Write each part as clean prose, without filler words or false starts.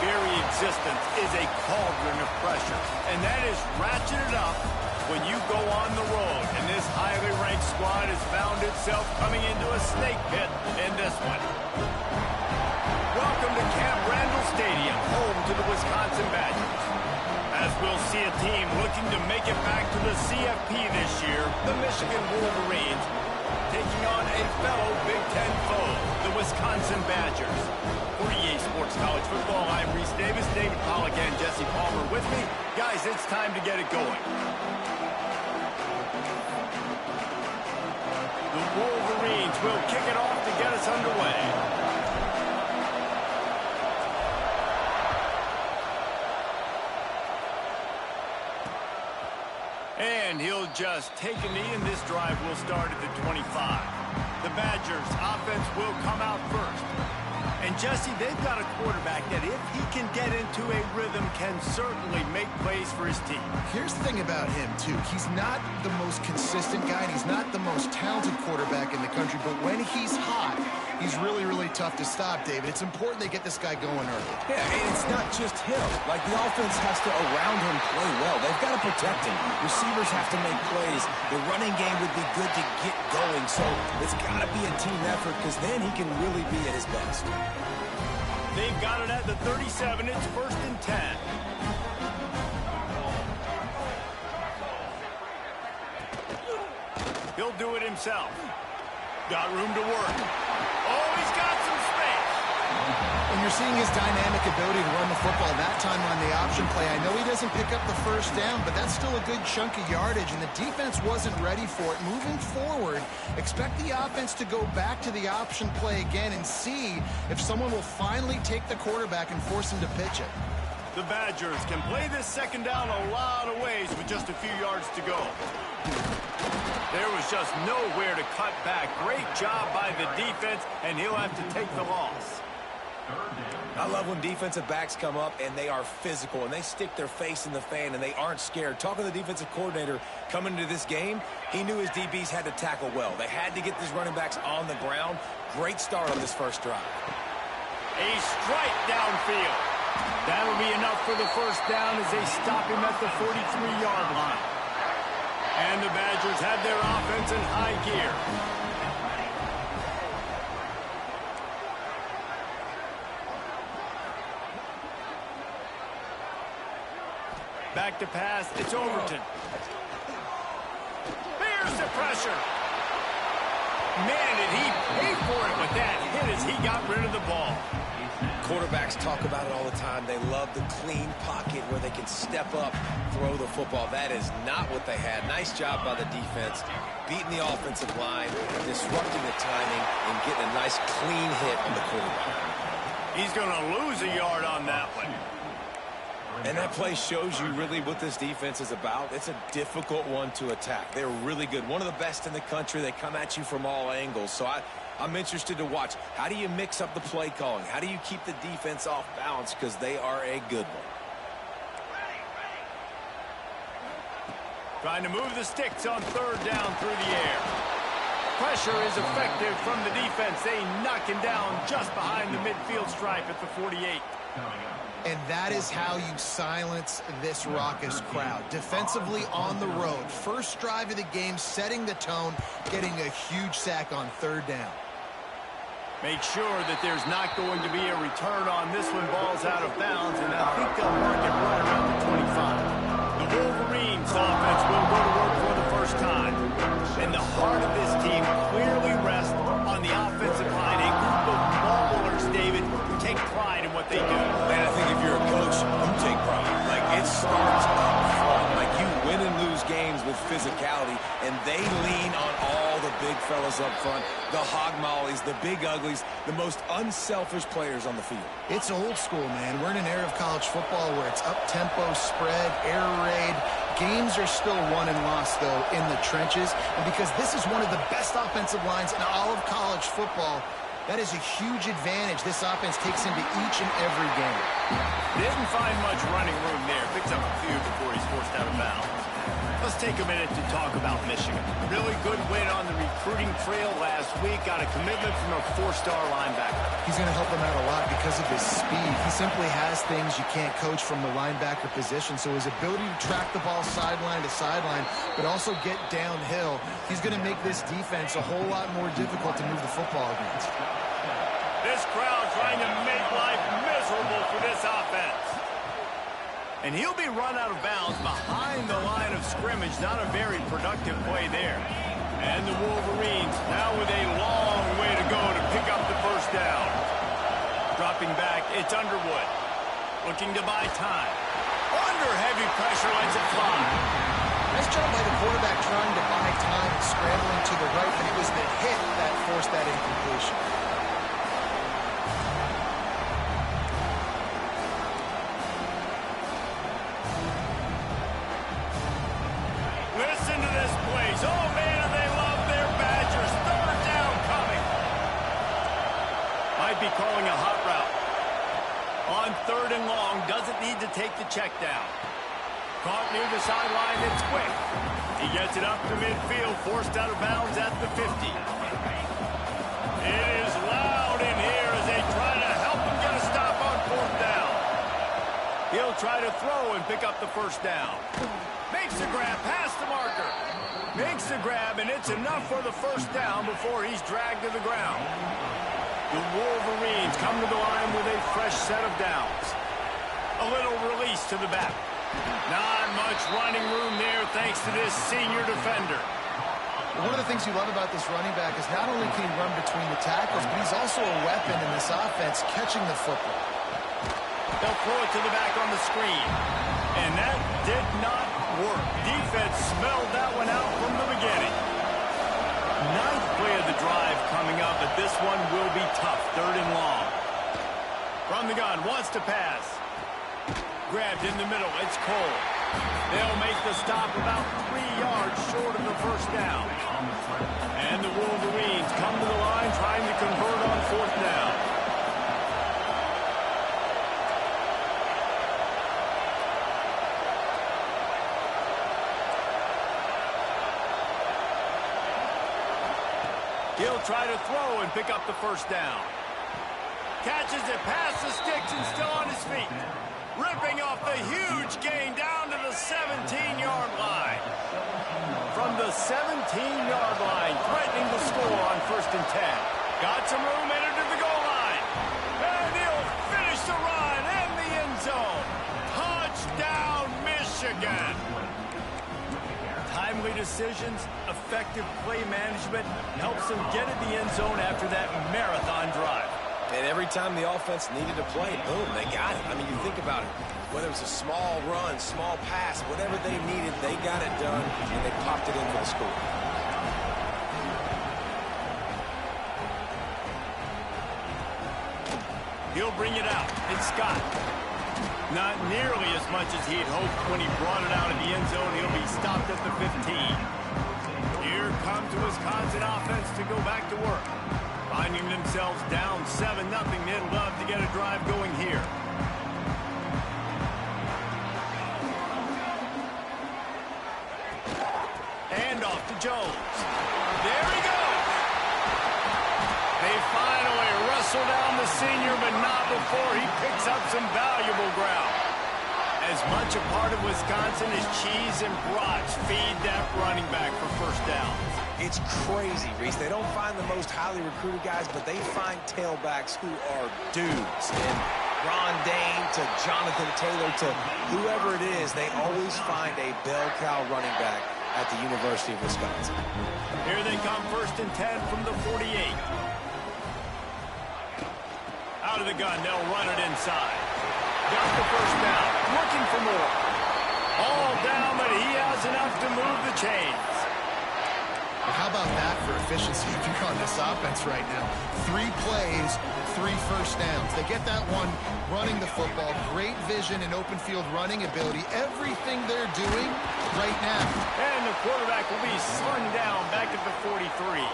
very existence is a cauldron of pressure, and that is ratcheted up when you go on the road. And this highly ranked squad has found itself coming into a snake pit in this one. Welcome to Camp Randall Stadium, home to the Wisconsin Badgers. As we'll see a team looking to make it back to the CFP this year, the Michigan Wolverines, taking on a fellow Big Ten foe, the Wisconsin Badgers. For EA Sports College Football, I'm Reese Davis, David Pollack, and Jesse Palmer with me. Guys, it's time to get it going. The Wolverines will kick it off to get us underway. And he'll just take a knee, and this drive will start at the 25. The Badgers' offense will come out first. And, Jesse, they've got a quarterback that, if he can get into a rhythm, can certainly make plays for his team. Here's the thing about him, too. He's not the most consistent guy, and he's not the most talented quarterback in the country, but when he's hot, he's really, really tough to stop, David. It's important they get this guy going early. Yeah, and it's not just him. Like, the offense has to, around him, play well. They've got to protect him. Receivers have to make plays. The running game would be good to get going, so it's got to be a team effort, because then he can really be at his best. They've got it at the 37. It's 1st and 10. He'll do it himself. Got room to work. Oh, he's got some space. When you're seeing his dynamic ability to run the football that time on the option play, I know he doesn't pick up the first down, but that's still a good chunk of yardage, and the defense wasn't ready for it. Moving forward, expect the offense to go back to the option play again and see if someone will finally take the quarterback and force him to pitch it. The Badgers can play this second down a lot of ways with just a few yards to go. There was just nowhere to cut back. Great job by the defense, and he'll have to take the loss. I love when defensive backs come up and they are physical and they stick their face in the fan and they aren't scared. Talking to the defensive coordinator coming into this game, he knew his DBs had to tackle well. They had to get these running backs on the ground. Great start on this first drive. A strike downfield. That'll be enough for the first down as they stop him at the 43-yard line. And the Badgers have their offense in high gear. Back to pass, it's Overton. There's the pressure. Man, did he pay for it with that hit as he got rid of the ball. Quarterbacks talk about it all the time. They love the clean pocket where they can step up, throw the football. That is not what they had. Nice job by the defense, beating the offensive line, disrupting the timing, and getting a nice clean hit on the quarterback. He's going to lose a yard on that one. And that play shows you really what this defense is about. It's a difficult one to attack. They're really good. One of the best in the country. They come at you from all angles. So I'm interested to watch. How do you mix up the play calling? How do you keep the defense off balance? Because they are a good one. Trying to move the sticks on third down through the air. Pressure is effective from the defense. They knock him down just behind the midfield stripe at the 48. And that is how you silence this raucous crowd. Defensively on the road. First drive of the game, setting the tone, getting a huge sack on third down. Make sure that there's not going to be a return on this one. Ball's out of bounds, and I think they'll mark it right around the 25. The Wolverines offense will go to work for the first time. And the heart of this team clearly rests on the offensive line. A group of ballers, David, who take pride in what they do. Man, I think if you're a coach, you take pride. Like, it starts up front. Like, you win and lose games with physicality, and they lean on all the big fellas up front, the hog mollies, the big uglies, the most unselfish players on the field. It's old school, man. We're in an era of college football where it's up-tempo, spread, air raid. Games are still won and lost, though, in the trenches. And because this is one of the best offensive lines in all of college football, that is a huge advantage this offense takes into each and every game. Didn't find much running room there. Picks up a few before he's forced out of bounds. A Let's take a minute to talk about Michigan. Really good win on the recruiting trail last week. Got a commitment from a four-star linebacker. He's going to help them out a lot because of his speed. He simply has things you can't coach from the linebacker position. So his ability to track the ball sideline to sideline, but also get downhill, he's going to make this defense a whole lot more difficult to move the football against. This crowd trying to make life miserable for this offense. And he'll be run out of bounds behind the line of scrimmage. Not a very productive play there. And the Wolverines now with a long way to go to pick up the first down. Dropping back, it's Underwood. Looking to buy time. Under heavy pressure, lets it fly. Nice job by the quarterback trying to buy time and scrambling to the right, but it was the hit that forced that incompletion. Listen to this place. Oh, man, they love their Badgers. Third down coming. Might be calling a hot route. On third and long, doesn't need to take the check down. Caught near the sideline, it's quick. He gets it up to midfield, forced out of bounds at the 50. It is loud in here as they try to help him get a stop on fourth down. He'll try to throw and pick up the first down. Makes the grab, past the marker. Makes the grab, and it's enough for the first down before he's dragged to the ground. The Wolverines come to the line with a fresh set of downs. A little release to the back. Not much running room there thanks to this senior defender. One of the things you love about this running back is not only can he run between the tackles, but he's also a weapon in this offense catching the football. They'll throw it to the back on the screen. And that did not work. Defense smelled that one out from the beginning. Ninth play of the drive coming up, but this one will be tough. Third and long. From the gun, wants to pass. Grabbed in the middle, it's Cole. They'll make the stop about 3 yards short of the first down. And the Wolverines come to the line trying to convert on fourth down. He'll try to throw and pick up the first down. Catches it past the sticks and still on his feet. Ripping off the huge gain down to the 17-yard line. From the 17-yard line, threatening to score on first and 10. Got some room, entered to the goal line. And he'll finish the run in the end zone. Touchdown, Michigan. Timely decisions, effective play management helps them get in the end zone after that marathon drive. And every time the offense needed to play, boom, they got it. I mean, you think about it. Whether it was a small run, small pass, whatever they needed, they got it done, and they popped it in for the score. He'll bring it out. It's Scott. Not nearly as much as he'd hoped when he brought it out of the end zone. He'll be stopped at the 15. Here comes the Wisconsin offense to go back to work. Finding themselves down 7-0, they'd love to get a drive going here. And off to Jones. There he goes. They finally wrestle down the senior, but not before he picks up some valuable ground. As much a part of Wisconsin as cheese and brats feed that running back for first downs. It's crazy, Reese. They don't find the most highly recruited guys, but they find tailbacks who are dudes. And Ron Dane to Jonathan Taylor to whoever it is, they always find a bell cow running back at the University of Wisconsin. Here they come, first and 10 from the 48. Out of the gun, they'll run it inside. Got the first down, looking for more. All down, but he has enough to move the chains. How about that for efficiency if you're on this offense right now? 3 plays, 3 first downs. They get that one running the football. Great vision and open field running ability. Everything they're doing right now. And the quarterback will be slung down back at the 43.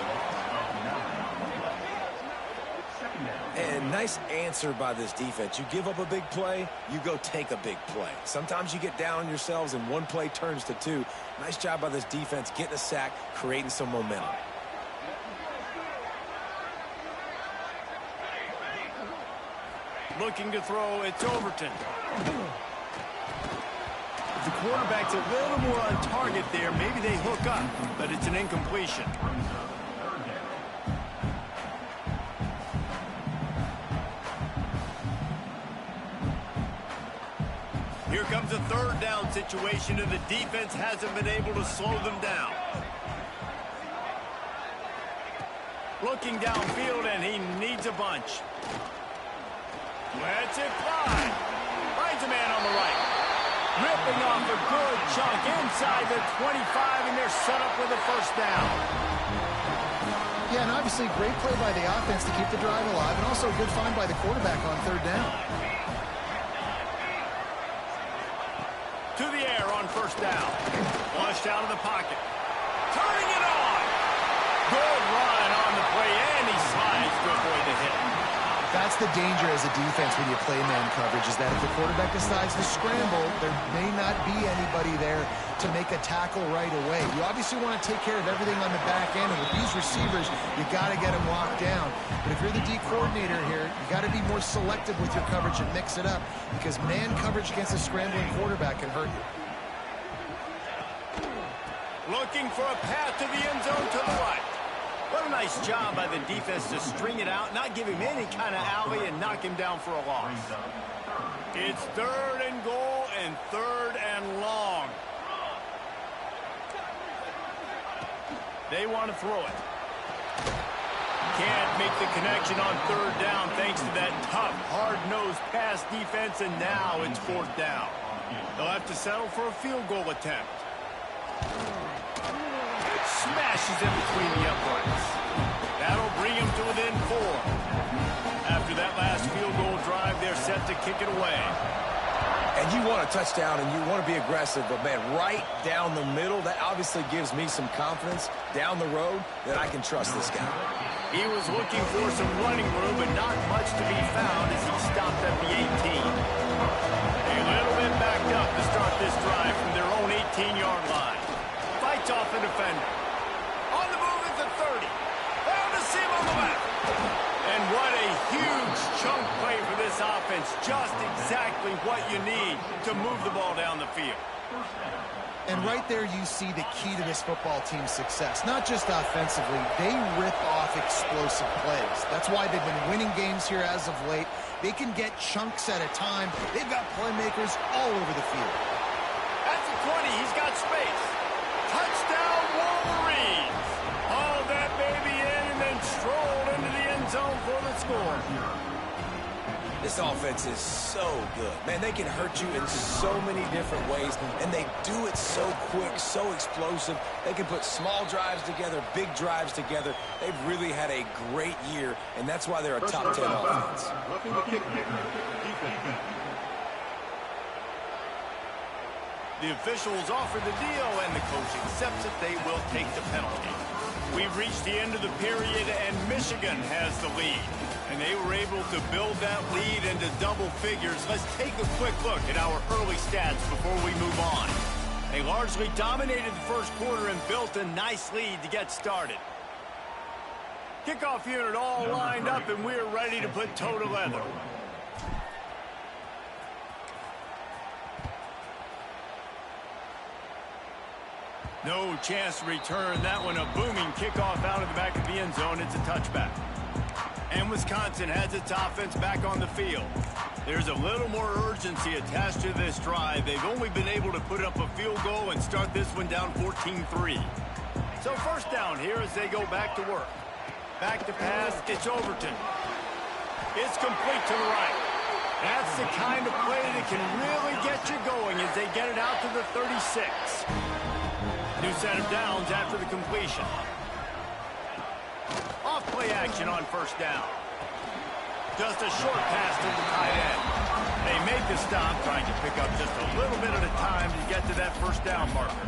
And nice answer by this defense. You give up a big play, you go take a big play. Sometimes you get down on yourselves and one play turns to two. Nice job by this defense getting a sack, creating some momentum. Looking to throw, it's Overton. If the quarterback's a little more on target there, maybe they hook up, but it's an incompletion. Here comes a third down situation, and the defense hasn't been able to slow them down. Looking downfield, and he needs a bunch. Lets it fly. Finds a man on the right. Ripping off a good chunk inside the 25, and they're set up with a first down. Yeah, and obviously great play by the offense to keep the drive alive, and also a good find by the quarterback on third down. To the air on first down. Flushed out of the pocket. Turning it on. Good run on the play, and he slides to avoid the hit. That's the danger as a defense when you play man coverage, is that if the quarterback decides to scramble, there may not be anybody there to make a tackle right away. You obviously want to take care of everything on the back end, and with these receivers, you got to get them locked down. But if you're the D coordinator here, you got to be more selective with your coverage and mix it up, because man coverage against a scrambling quarterback can hurt you. Looking for a path to the end zone to the right. What a nice job by the defense to string it out, not give him any kind of alley, and knock him down for a loss. It's third and goal and third and long. They want to throw it. Can't make the connection on third down thanks to that tough, hard-nosed pass defense, and now it's fourth down. They'll have to settle for a field goal attempt. Smashes in between the uprights. That'll bring him to within 4. After that last field goal drive, they're set to kick it away. And you want a touchdown and you want to be aggressive, but man, right down the middle, that obviously gives me some confidence down the road that I can trust this guy. He was looking for some running room, but not much to be found as he stopped at the 18. A little bit backed up to start this drive from their own 18-yard line. Fights off a defender. On the move at the 30. Found a seam on the left. And what a huge chunk play for this offense. Just exactly what you need to move the ball down the field. And right there you see the key to this football team's success. Not just offensively, they rip off explosive plays. That's why they've been winning games here as of late. They can get chunks at a time. They've got playmakers all over the field. At the 20, he's got space. Touchdown, Wolverines! Hauled that baby in and then strolled into the end zone for the score. This offense is so good. Man, they can hurt you in so many different ways, and they do it so quick, so explosive. They can put small drives together, big drives together. They've really had a great year, and that's why they're a top 10 offense. The officials offer the deal, and the coach accepts it. They will take the penalty. We've reached the end of the period, and Michigan has the lead. And they were able to build that lead into double figures. Let's take a quick look at our early stats before we move on. They largely dominated the first quarter and built a nice lead to get started. Kickoff unit all lined up, and we're ready to put toe to leather. No chance to return that one. A booming kickoff out of the back of the end zone. It's a touchback. And Wisconsin has its offense back on the field. There's a little more urgency attached to this drive. They've only been able to put up a field goal and start this one down 14-3. So first down here as they go back to work. Back to pass, it's Overton. It's complete to the right. That's the kind of play that can really get you going as they get it out to the 36. New set of downs after the completion. Off play action on first down. Just a short pass to the tight end. They make the stop, trying to pick up just a little bit at a time to get to that first down marker.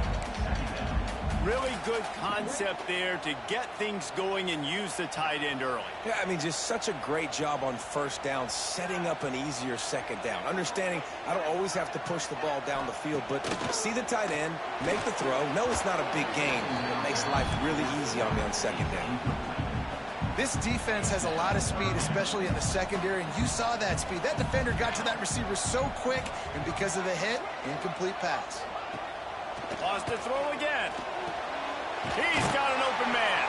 Really good concept there to get things going and use the tight end early. Yeah, I mean, just such a great job on first down, setting up an easier second down. Understanding I don't always have to push the ball down the field, but see the tight end, make the throw. No, it's not a big gain. It makes life really easy on me on second down. This defense has a lot of speed, especially in the secondary, and you saw that speed. That defender got to that receiver so quick, and because of the hit, incomplete pass. Lost to throw again. He's got an open man.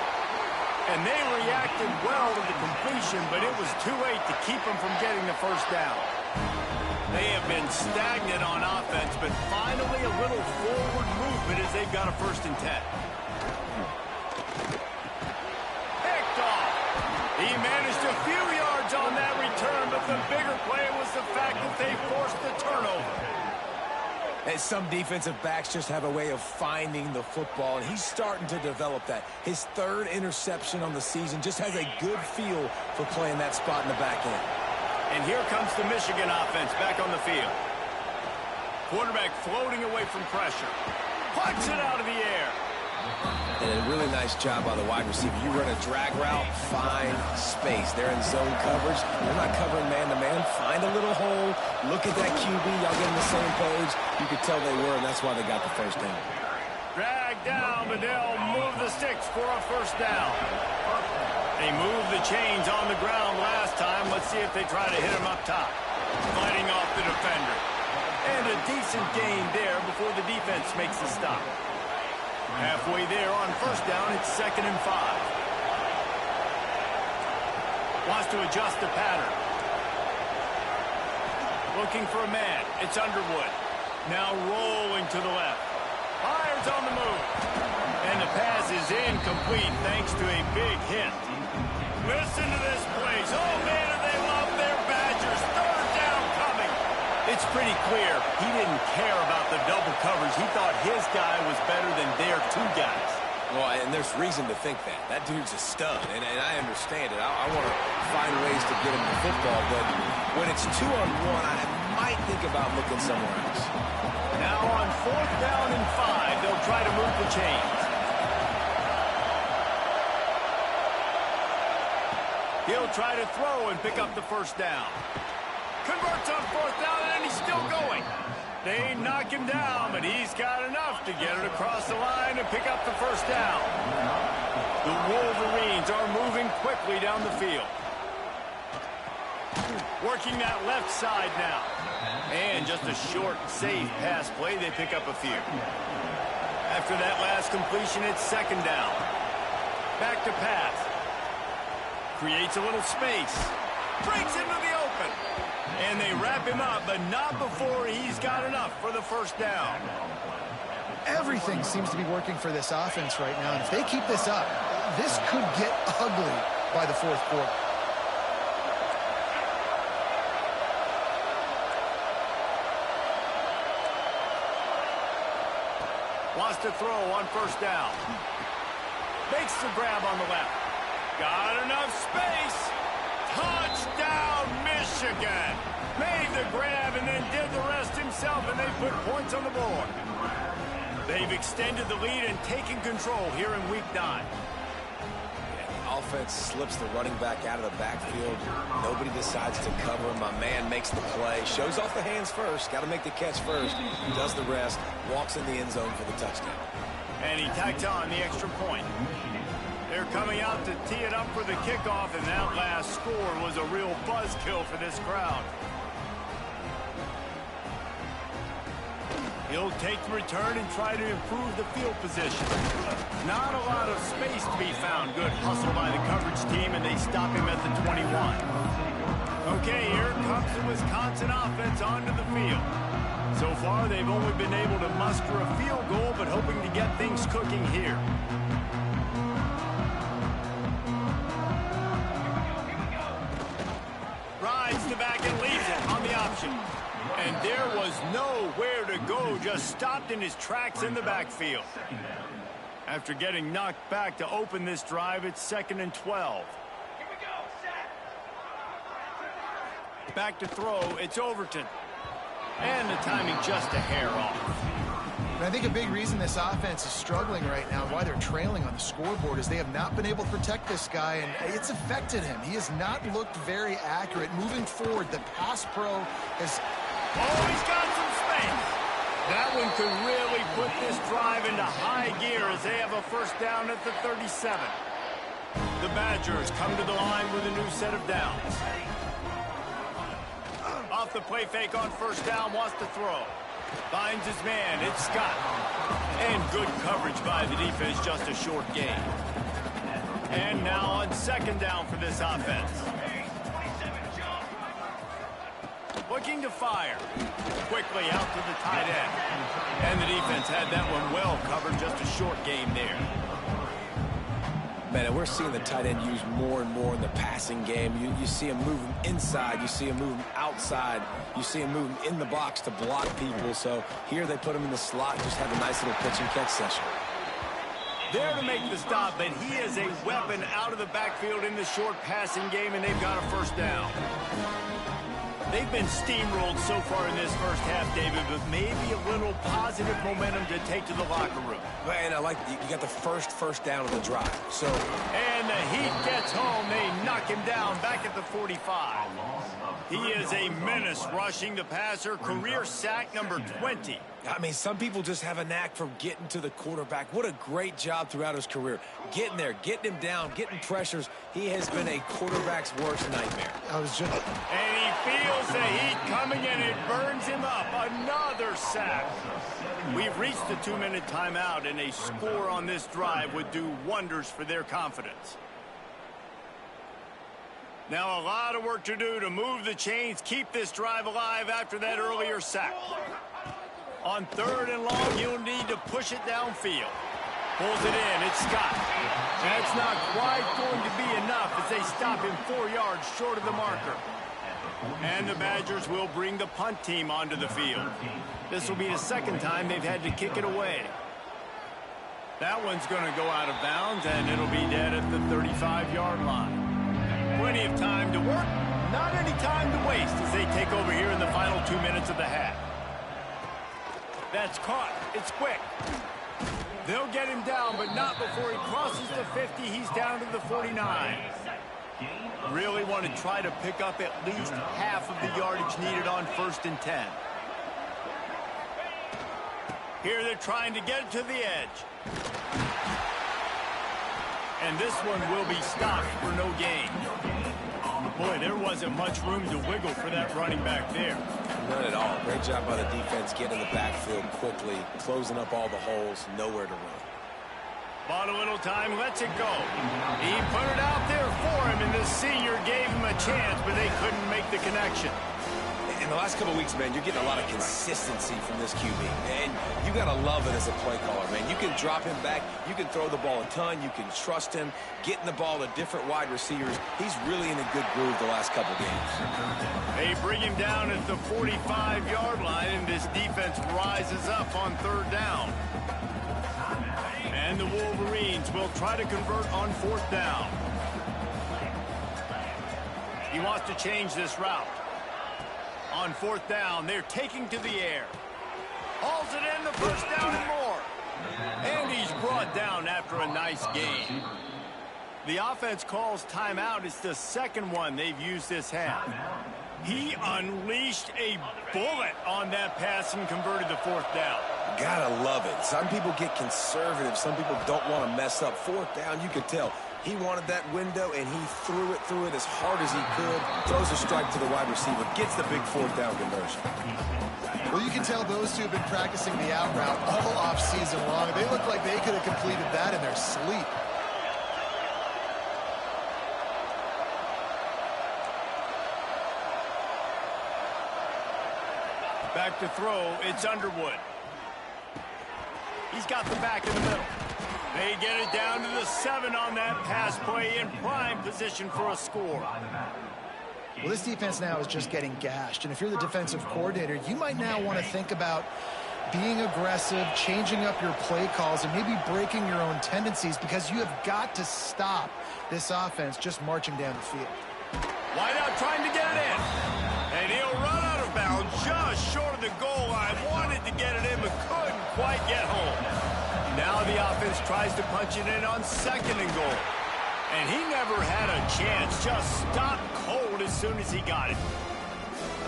And they reacted well to the completion, but it was too late to keep him from getting the first down. They have been stagnant on offense, but finally a little forward movement as they've got a 1st and 10. Picked off. He managed a few yards on that return, but the bigger play was the fact that they forced the turnover. And some defensive backs just have a way of finding the football, and he's starting to develop that. His 3rd interception on the season, just has a good feel for playing that spot in the back end. And here comes the Michigan offense back on the field. Quarterback floating away from pressure. Punts it out of the air. And a really nice job by the wide receiver. You run a drag route, find space. They're in zone coverage. They're not covering man-to-man. Find a little hole. Look at that QB. Y'all get on the same page. You could tell they were, and that's why they got the first down. Drag down, but they'll move the sticks for a 1st down. They moved the chains on the ground last time. Let's see if they try to hit him up top. Fighting off the defender. And a decent gain there before the defense makes the stop. Halfway there on 1st down, it's 2nd and 5. Wants to adjust the pattern. Looking for a man. It's Underwood. Now rolling to the left. Fires on the move. And the pass is incomplete thanks to a big hit. Listen to this place. Oh, man, do they love their Badgers. 3rd down coming. It's pretty clear he didn't care about the double coverage. He thought his guy was better than their 2 guys. Well, and there's reason to think that. That dude's a stud, and I understand it. I want to find ways to get him the football, but when it's 2-on-1, I might think about looking somewhere else. Now on 4th down and 5, they'll try to move the chains. He'll try to throw and pick up the 1st down. Converts on 4th down, and he's still going. They knock him down, but he's got enough to get it across the line and pick up the 1st down. The Wolverines are moving quickly down the field. Working that left side now. And just a short, safe pass play, they pick up a few. After that last completion, it's 2nd down. Back to pass. Creates a little space. Breaks into the open. And they wrap him up, but not before he's got enough for the 1st down. Everything seems to be working for this offense right now, and if they keep this up, this could get ugly by the 4th quarter. Wants to throw on 1st down. Makes the grab on the left. Got enough space. Touchdown, Michigan. Made the grab and then did the rest himself, and they put points on the board. They've extended the lead and taken control here in Week 9. The offense slips the running back out of the backfield. Nobody decides to cover him. My man makes the play. Shows off the hands first. Got to make the catch first. Does the rest. Walks in the end zone for the touchdown. And he tacked on the extra point. They're coming out to tee it up for the kickoff, and that last score was a real buzzkill for this crowd. He'll take the return and try to improve the field position. Not a lot of space to be found. Good hustle by the coverage team, and they stop him at the 21. Okay, here comes the Wisconsin offense onto the field. So far, they've only been able to muster a field goal, but hoping to get things cooking here. Rides the back and leaves it on the option. And there was nowhere to go, just stopped in his tracks in the backfield. After getting knocked back to open this drive, it's 2nd and 12. Back to throw, it's Overton. And the timing just a hair off. And I think a big reason this offense is struggling right now, why they're trailing on the scoreboard, is they have not been able to protect this guy, and it's affected him. He has not looked very accurate. Moving forward, the pass pro has... Oh, he's got some space. That one could really put this drive into high gear as they have a first down at the 37. The Badgers come to the line with a new set of downs. Off the play fake on first down, wants to throw. Finds his man, it's Scott. And good coverage by the defense, just a short gain. And now on second down for this offense. Looking to fire. Quickly out to the tight end. And the defense had that one well covered, just a short gain there. Man, and we're seeing the tight end used more and more in the passing game. You see him moving inside. You see him moving outside. You see him moving in the box to block people. So here they put him in the slot, just have a nice little pitch and catch session. There to make the stop, but he is a weapon out of the backfield in the short passing game, and they've got a first down. They've been steamrolled so far in this first half, David, but maybe a little positive momentum to take to the locker room. And I like you got the first down of the drive. So, and the Heat gets home. They knock him down back at the 45. He is a menace rushing the passer. Career sack number 20. I mean, some people just have a knack for getting to the quarterback. What a great job throughout his career. Getting there, getting him down, getting pressures. He has been a quarterback's worst nightmare. And he feels the heat coming, and it burns him up. Another sack. We've reached the 2-minute timeout, and a score on this drive would do wonders for their confidence. Now a lot of work to do to move the chains, keep this drive alive after that earlier sack. On third and long, he'll need to push it downfield. Pulls it in, it's Scott. That's not quite going to be enough as they stop him 4 yards short of the marker. And the Badgers will bring the punt team onto the field. This will be the second time they've had to kick it away. That one's going to go out of bounds, and it'll be dead at the 35-yard line. Plenty of time to work, not any time to waste as they take over here in the final 2 minutes of the half. That's caught. It's quick. They'll get him down, but not before he crosses the 50. He's down to the 49. Really want to try to pick up at least half of the yardage needed on 1st and 10. Here they're trying to get it to the edge. And this one will be stopped for no gain. Boy, there wasn't much room to wiggle for that running back there. None at all. Great job by the defense getting in the backfield quickly, closing up all the holes, nowhere to run. Bought a little time, lets it go. He put it out there for him, and the senior gave him a chance, but they couldn't make the connection. In the last couple of weeks, man, you're getting a lot of consistency from this QB. And you got to love it as a play caller, man. You can drop him back. You can throw the ball a ton. You can trust him, getting the ball to different wide receivers. He's really in a good groove the last couple games. They bring him down at the 45-yard line, and this defense rises up on third down. And the Wolverines will try to convert on 4th down. He wants to change this route. On 4th down, they're taking to the air. Hauls it in, the first down and more. And he's brought down after a nice gain. The offense calls timeout. It's the second one they've used this half. He unleashed a bullet on that pass and converted the 4th down. Gotta love it. Some people get conservative. Some people don't want to mess up. 4th down, you could tell. He wanted that window, and he threw it as hard as he could. Throws a strike to the wide receiver. Gets the big 4th down conversion. Well, you can tell those two have been practicing the out route all off-season long. They look like they could have completed that in their sleep. Back to throw, it's Underwood. He's got the back in the middle. They get it down to the 7 on that pass play, in prime position for a score. Well, this defense now is just getting gashed. And if you're the defensive coordinator, you might now want to think about being aggressive, changing up your play calls, and maybe breaking your own tendencies, because you have got to stop this offense just marching down the field. Wideout trying to get it in. And he'll run out of bounds just short of the goal line. Wanted to get it in, but couldn't quite get home. Now the offense tries to punch it in on 2nd and goal. And he never had a chance. Just stopped cold as soon as he got it.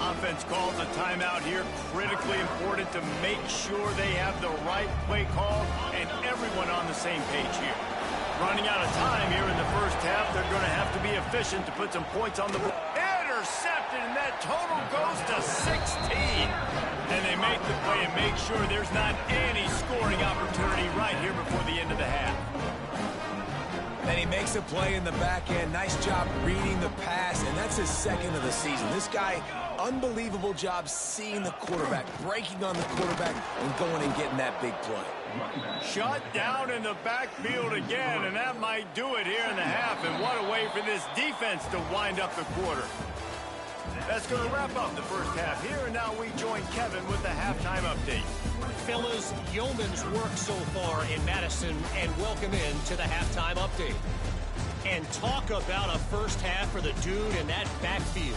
Offense calls a timeout here. Critically important to make sure they have the right play call and everyone on the same page here. Running out of time here in the first half. They're going to have to be efficient to put some points on the board. Intercepted, and that total goes to 16. And they make the play and make sure there's not any scoring opportunity right here before the end of the half. And he makes a play in the back end. Nice job reading the pass, and that's his 2nd of the season. This guy, unbelievable job seeing the quarterback, breaking on the quarterback, and going and getting that big play. Shut down in the backfield again, and that might do it here in the half. And what a way for this defense to wind up the quarter. That's going to wrap up the first half here, and now we join Kevin with the halftime update. Fellas, yeoman's work so far in Madison, and welcome in to the halftime update. And talk about a first half for the dude in that backfield.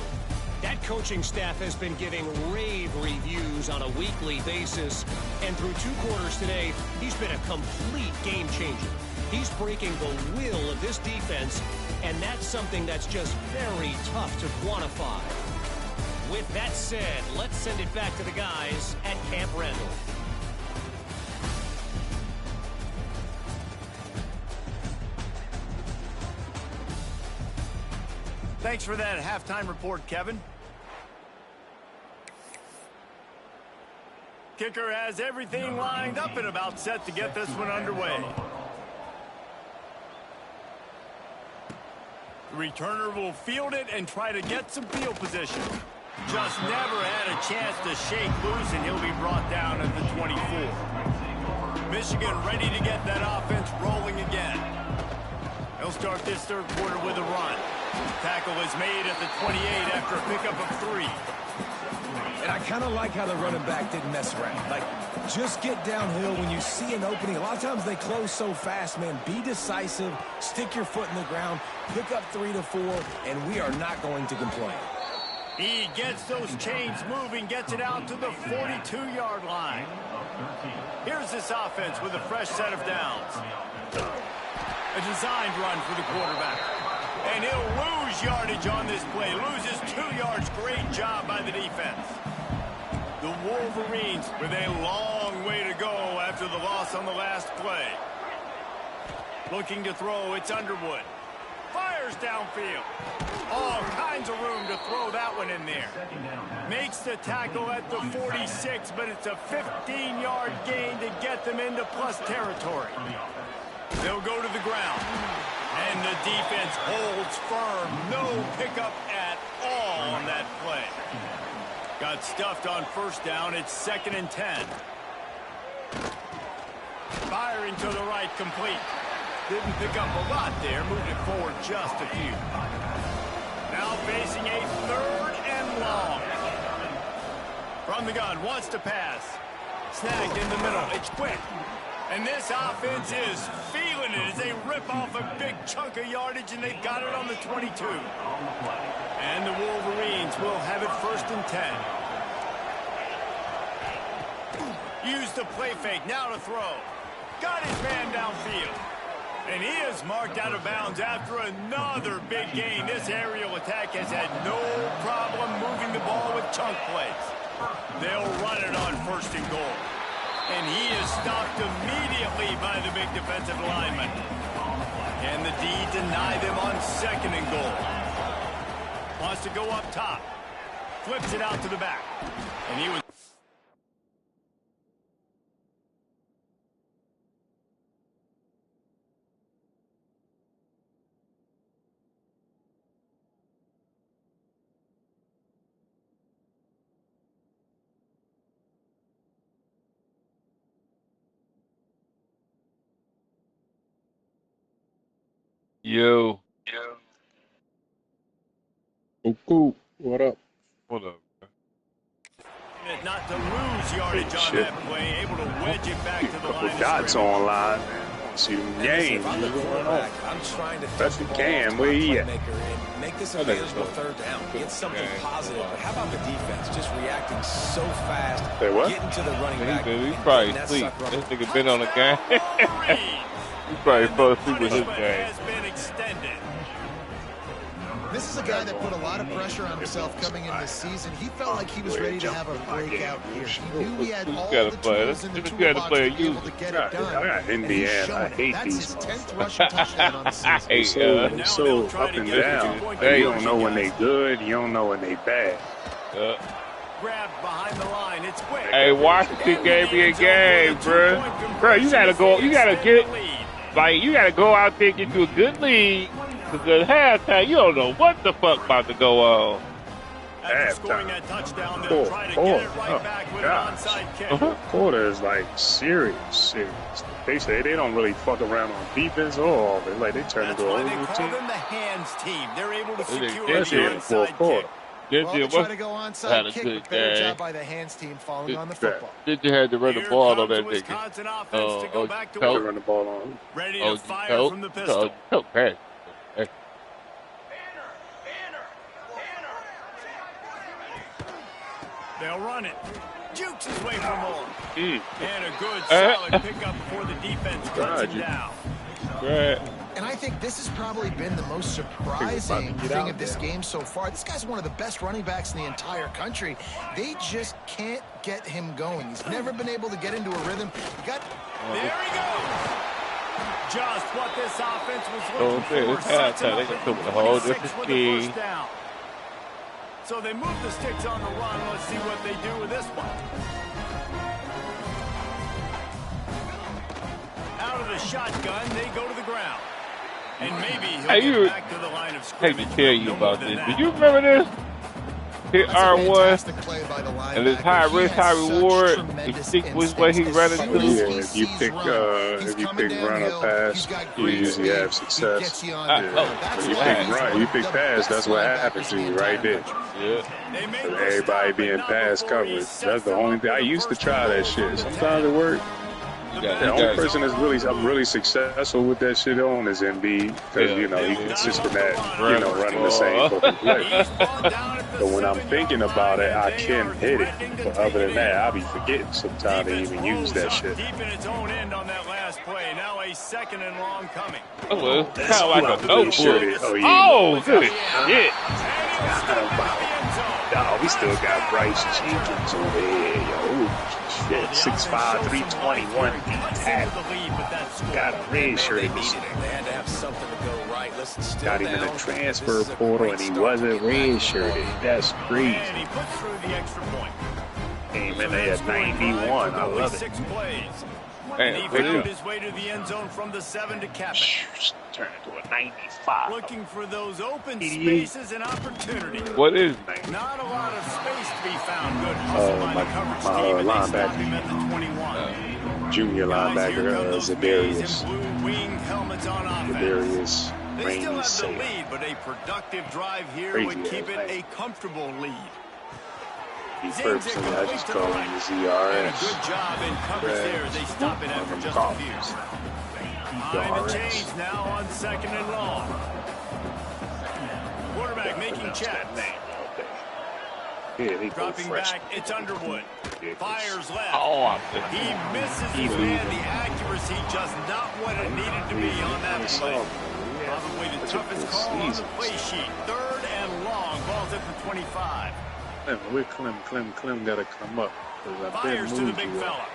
That coaching staff has been giving rave reviews on a weekly basis, and through 2 quarters today, he's been a complete game changer. He's breaking the will of this defense, and that's something that's just very tough to quantify. With that said, let's send it back to the guys at Camp Randall. Thanks for that halftime report, Kevin. Kicker has everything lined up and about set to get this one underway. The returner will field it and try to get some field position. Just never had a chance to shake loose, and he'll be brought down at the 24. Michigan ready to get that offense rolling again. They'll start this 3rd quarter with a run. Tackle is made at the 28 after a pickup of 3. And I kind of like how the running back didn't mess around. Like, just get downhill when you see an opening. A lot of times they close so fast, man. Be decisive, stick your foot in the ground, pick up 3 to 4, and we are not going to complain. He gets those chains moving, gets it out to the 42-yard line. Here's this offense with a fresh set of downs. A designed run for the quarterback. And he'll lose yardage on this play. Loses 2 yards. Great job by the defense. The Wolverines with a long way to go after the loss on the last play. Looking to throw, it's Underwood. Fires downfield. All kinds of room to throw that one in there. Makes the tackle at the 46, but it's a 15-yard gain to get them into plus territory. They'll go to the ground. And the defense holds firm. No pickup at all on that play. Got stuffed on 1st down. It's 2nd and 10. Firing to the right, complete. Didn't pick up a lot there. Moved it forward just a few. Now facing a 3rd and long. From the gun, wants to pass. Snagged in the middle. It's quick. And this offense is feeling it as they rip off a big chunk of yardage, and they've got it on the 22. And the Wolverines will have it 1st and 10. Use the play fake, now to throw. Got his man downfield. And he is marked out of bounds after another big gain. This aerial attack has had no problem moving the ball with chunk plays. They'll run it on 1st and goal. And he is stopped immediately by the big defensive lineman. Can the D deny them on 2nd and goal? Wants to go up top. Flips it out to the back. And he was... Yo. Oh, cool. What up? What up? Not to lose yardage on that play, able to wedge it back to the line of Shots scrimmage. online, man. See them And listen, games. if I'm the quarterback, I'm trying to That's take the the ball Cam. to my Where he at? playmaker and make this a manageable third down. Get something positive. But how about the defense just reacting so fast, Say what? getting to the running back, He and probably getting that sleep. sucker This up. nigga been on the game. He probably fell asleep with his game. Has been extended. This is a guy that put a lot of pressure on himself coming into this season. He felt like he was ready to have a breakout year. He knew he had all the tools in the toolbox to be able to get it done. I got Indiana. I hate That's these his 10th rushing touchdown on the season. Hey, so up and down. You don't know when they good. You don't know when they bad. Grabbed behind the line. It's quick. Hey, Washington gave me a game, bro. Bro, you gotta go. You gotta get like you gotta go out there and get you a good lead. Because at halftime, you don't know what the fuck about to go on. After scoring that touchdown, they'll try to get it right back with an onside kick. Quarter is like serious. They say they don't really fuck around on defense or offense. Like they turn That's into why a they whole call team. them the hands team. They're able to secure That's the it in fourth onside quarter. kick. Well, they try to go had onside a kick, good but better game. job by the hands team falling on the football. Did you have to run the Here ball on comes that the nigga? Wisconsin offense to go back to They work. run the ball on. Ready to fire from the pistol. Okay. They'll run it. Jukes his way for more. And a good, Uh-huh. solid pickup before the defense cuts him down. Right. And I think this has probably been the most surprising thing of this game so far. This guy's one of the best running backs in the entire country. They just can't get him going. He's never been able to get into a rhythm. There he goes. Just what this offense was Oh, looking okay, for. it's Sets him halftime. They up can at come with a whole 26 different with the first scheme. down. So they move the sticks on the run. Let's see what they do with this one. Out of the shotgun, they go to the ground. And maybe he'll get back to the line of Hate scrimmage. to tell you No about more than this. that. Do you remember this? Hit That's a R1 fantastic play by the and it's high linebacker. risk, He high has such reward. He tremendous stick which way he instincts. running As to. soon as he Yeah, if you sees pick run, he's coming run or downhill, pass, he's got you great usually have speed. He success. gets you on Oh, there. oh, That's You why pick he's run, one you of pick the pass, best that's what linebackers happens to in you the right entire there. country. Yeah. They make the Everybody stop, being but not pass before he coverage. sets That's the them only up thing. I with the used to first try and that goal shit. from the Sometimes 10. it works. You got, The you only got, person that's I'm really successful with that shit on is Embiid because Yeah. you know he's consistent at Right. running the same fucking play. Eastbound down at the But when I'm 7-yard thinking line, about it, I and they can are hit it. threatening to But take other than it that, in. I'll be forgetting sometimes to Defense even use blows that up shit. deep in its own end on that last play. Now a second and long coming. well, it's kind of like a notebook. Shit. Oh, yeah. Oh, good shit. And he'll step into the end zone. No, we still got Bryce Jenkins over here, yo. Shit, 6'5", 321. Tackle the lead with that score. Got a red shirt They in this. needed it. They had to have something to go right. Listen, still Got him in down. the transfer This is a portal great and he start wasn't to get back red shirted. That's crazy. And he puts through the extra point. Came in there at 91. I love it. 6 plays. Man, And he what found is- his way to the end zone from the 7 to cap it. Turn into a 95. Looking for those open 88. spaces and opportunity. What is Not a lot of space to be found. Good hustle by the coverage my team, and they stop linebacker. him at the 21. Junior Guys, here linebacker, come those maize Zadarius. and blue winged helmets on offense. Zadarius. They still Rainey have the Say. lead, but a productive drive here Crazy would keep it ass a comfortable lead. He Zigzag purposely, I complete just to call the him right. the And a ZRS. good job in coverage there as they stop it after just a few. Behind the chains now on 2nd and long. Quarterback making check. Yeah, they go Dropping fresh. back, it's Underwood. Fires left. Oh, He misses his man. The accuracy just not what it needed to be on that play. Probably the toughest call on the play sheet. 3rd and long. Ball's at the 25. Clem gotta come up. 'Cause I've been Fires to the moved big you fella.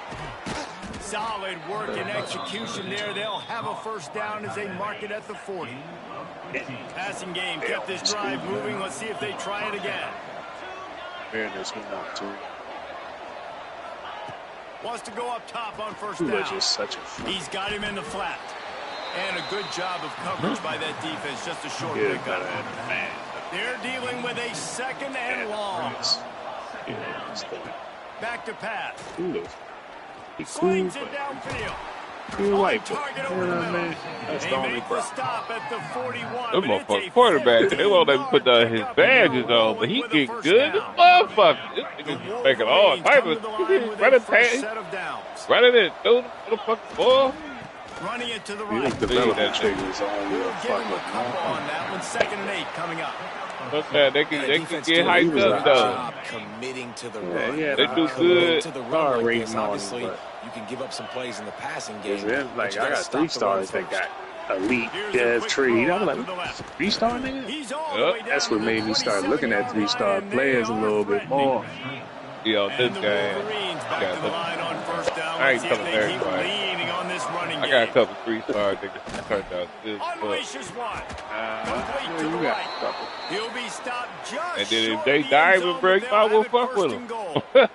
Solid work and execution there. They'll have a first down as they mark it at the 40. Passing game kept this drive moving. Let's see if they try it again. Fairness went out too. Wants to go up top on first Who was down. just such a He's got him in the flat. And a good job of coverage by that defense. Just a short good pickup. man. They're dealing with a 2nd and long. Yeah, it's the Back to pass. cool. He cool, Slings it but downfield. he white. Target You over know the what I middle. mean? That's They the only make the problem. stop at the 41. Them but it's a motherfucking quarterback, they won't let him put 15-yard his pickup, badges and they're on, but he rolling with a get first good as down. motherfucker. This The nigga's making all Wolverines type come of to the line with running a fresh past, set of downs. running it, throw the motherfucking ball. Running it to the He right. was developing triggers on We'll the give him a fucking couple on that one. 2nd and 8 coming up. Okay, they can get hyped up though. Committing to the Yeah, run. yeah, They do Committing good. to the Star run like rating this. on him, Obviously, but you can give up some plays in the passing game. it's in, but like you I gotta got stop 3 the run stars that first. got elite jazz tree. I was like, 3-star nigga? He's all the way down That's to what the made me start looking at 27-yard 3-star line, and they players a are little bit threatening. more. Yo, And this the guy. Wolverines back to the line on 1st down. I Let's ain't see if telling they keep everybody. leaning on this running I game. got a couple 3-star niggas that turned out good. Unleashes one. Complete Yeah, to the you got right. a couple. He'll be stopped just And then if short they of the end dive zone, and break, but I they'll will have it fuck first with and them. goal.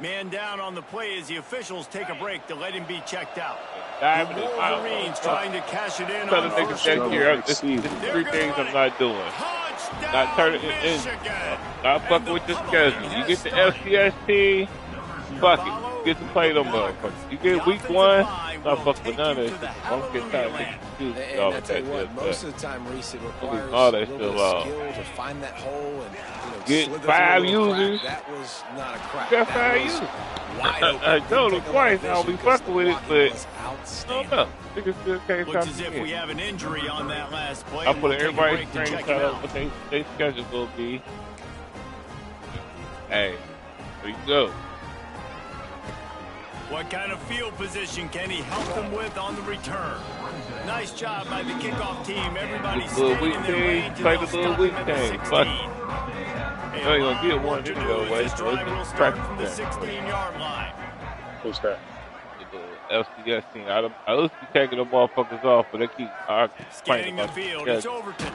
Man down on the play as the officials take a break to let him be checked out. The Wolverines trying to cash it in Tell on the niggas first and that goal. year, this is 3 things I'm not doing. Touchdown, Not turning it in. Michigan. Not fucking with your schedule. You get the FCS team, fuck it. Get to play them motherfuckers. You get week 1, not fucking with none of that shit. Don't get tired of And all I of tell that you what, shit. most of the time, Reese, it requires all a that little bit still of skill to find that hole and Get slither 5 through a little users. crack. That was not a crack. You got That 5 was users. wide open. I told Didn't them take a lot of twice, I'll be vision 'cause fucking the with it, blocking but was I don't outstanding. know. Niggas still can't Looks come as if we in. have an injury on that last play. I and put we'll take a everybody's break to training check set him up out. what they schedule will be. Hey, there you go. What kind of field position can he help them with on the return? Nice job by the kickoff team. Everybody This little staying weak in their team, range. play and the they'll little stop weak him at the team. 16. Fuck. Hey, You ain't gonna get one what to anyway, do is this so drive it's will just start from the practice. 16-yard line. What's that? The FCS team. I used to be taking them motherfuckers off, but they keep Scanning complaining the about field. the It's schedule. Overton.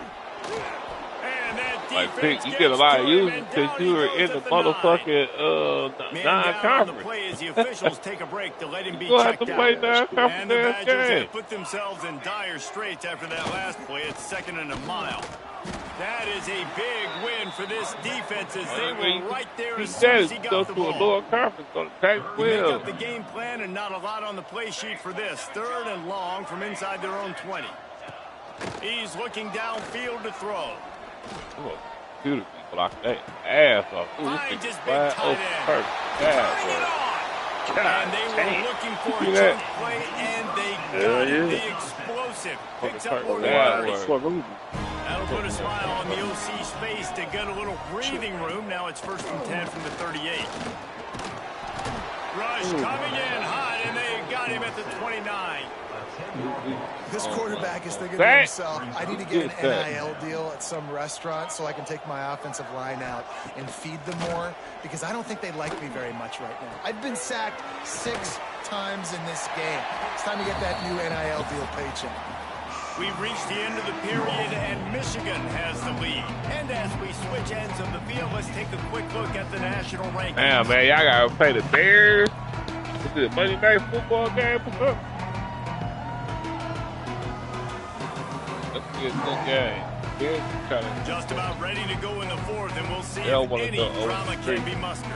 And that Like, defense you get a gets lot to of him, users and because down you he were goes in the at the 9. motherfucking Man down on the non-conference. play as the officials take a break to let him be You gonna have checked to play out. non-conference And the ass Badgers game. have put themselves in dire straits after that last play. It's 2nd and a mile. That is a big win for this defense as they were right there as soon as he go got the to a ball. lower conference, go to You make Pac-12. up the game plan and not a lot on the play sheet for this. 3rd and long from inside their own 20. He's looking downfield to throw. Beautiful. Block that ass off. Ooh, Finds this his is big wide tight open. end. Perfect. Bring Yeah, it on. And they were looking for a See that? chunk play, and they Yeah, got it. yeah. The explosive picks up Perfect. more Yeah, yards. word. That'll put a smile on the OC's face to get a little breathing room. Now it's 1st and 10 from the 38. Rush coming in hot, and they got him at the 29. This quarterback is thinking to That- himself, I need to get an NIL deal at some restaurant so I can take my offensive line out and feed them more, because I don't think they like me very much right now. I've been sacked 6 times in this game. It's time to get that new NIL deal paycheck. We've reached the end of the period, and Michigan has the lead. And as we switch ends of the field, let's take a quick look at the national rankings. Damn, man, y'all gotta play the Bears. Is it a Monday Night Football game or something? That's be a good game. Bears trying to. Just about ready to go in the 4th, and we'll see They don't if wanna any go 0-3. drama can be mustered.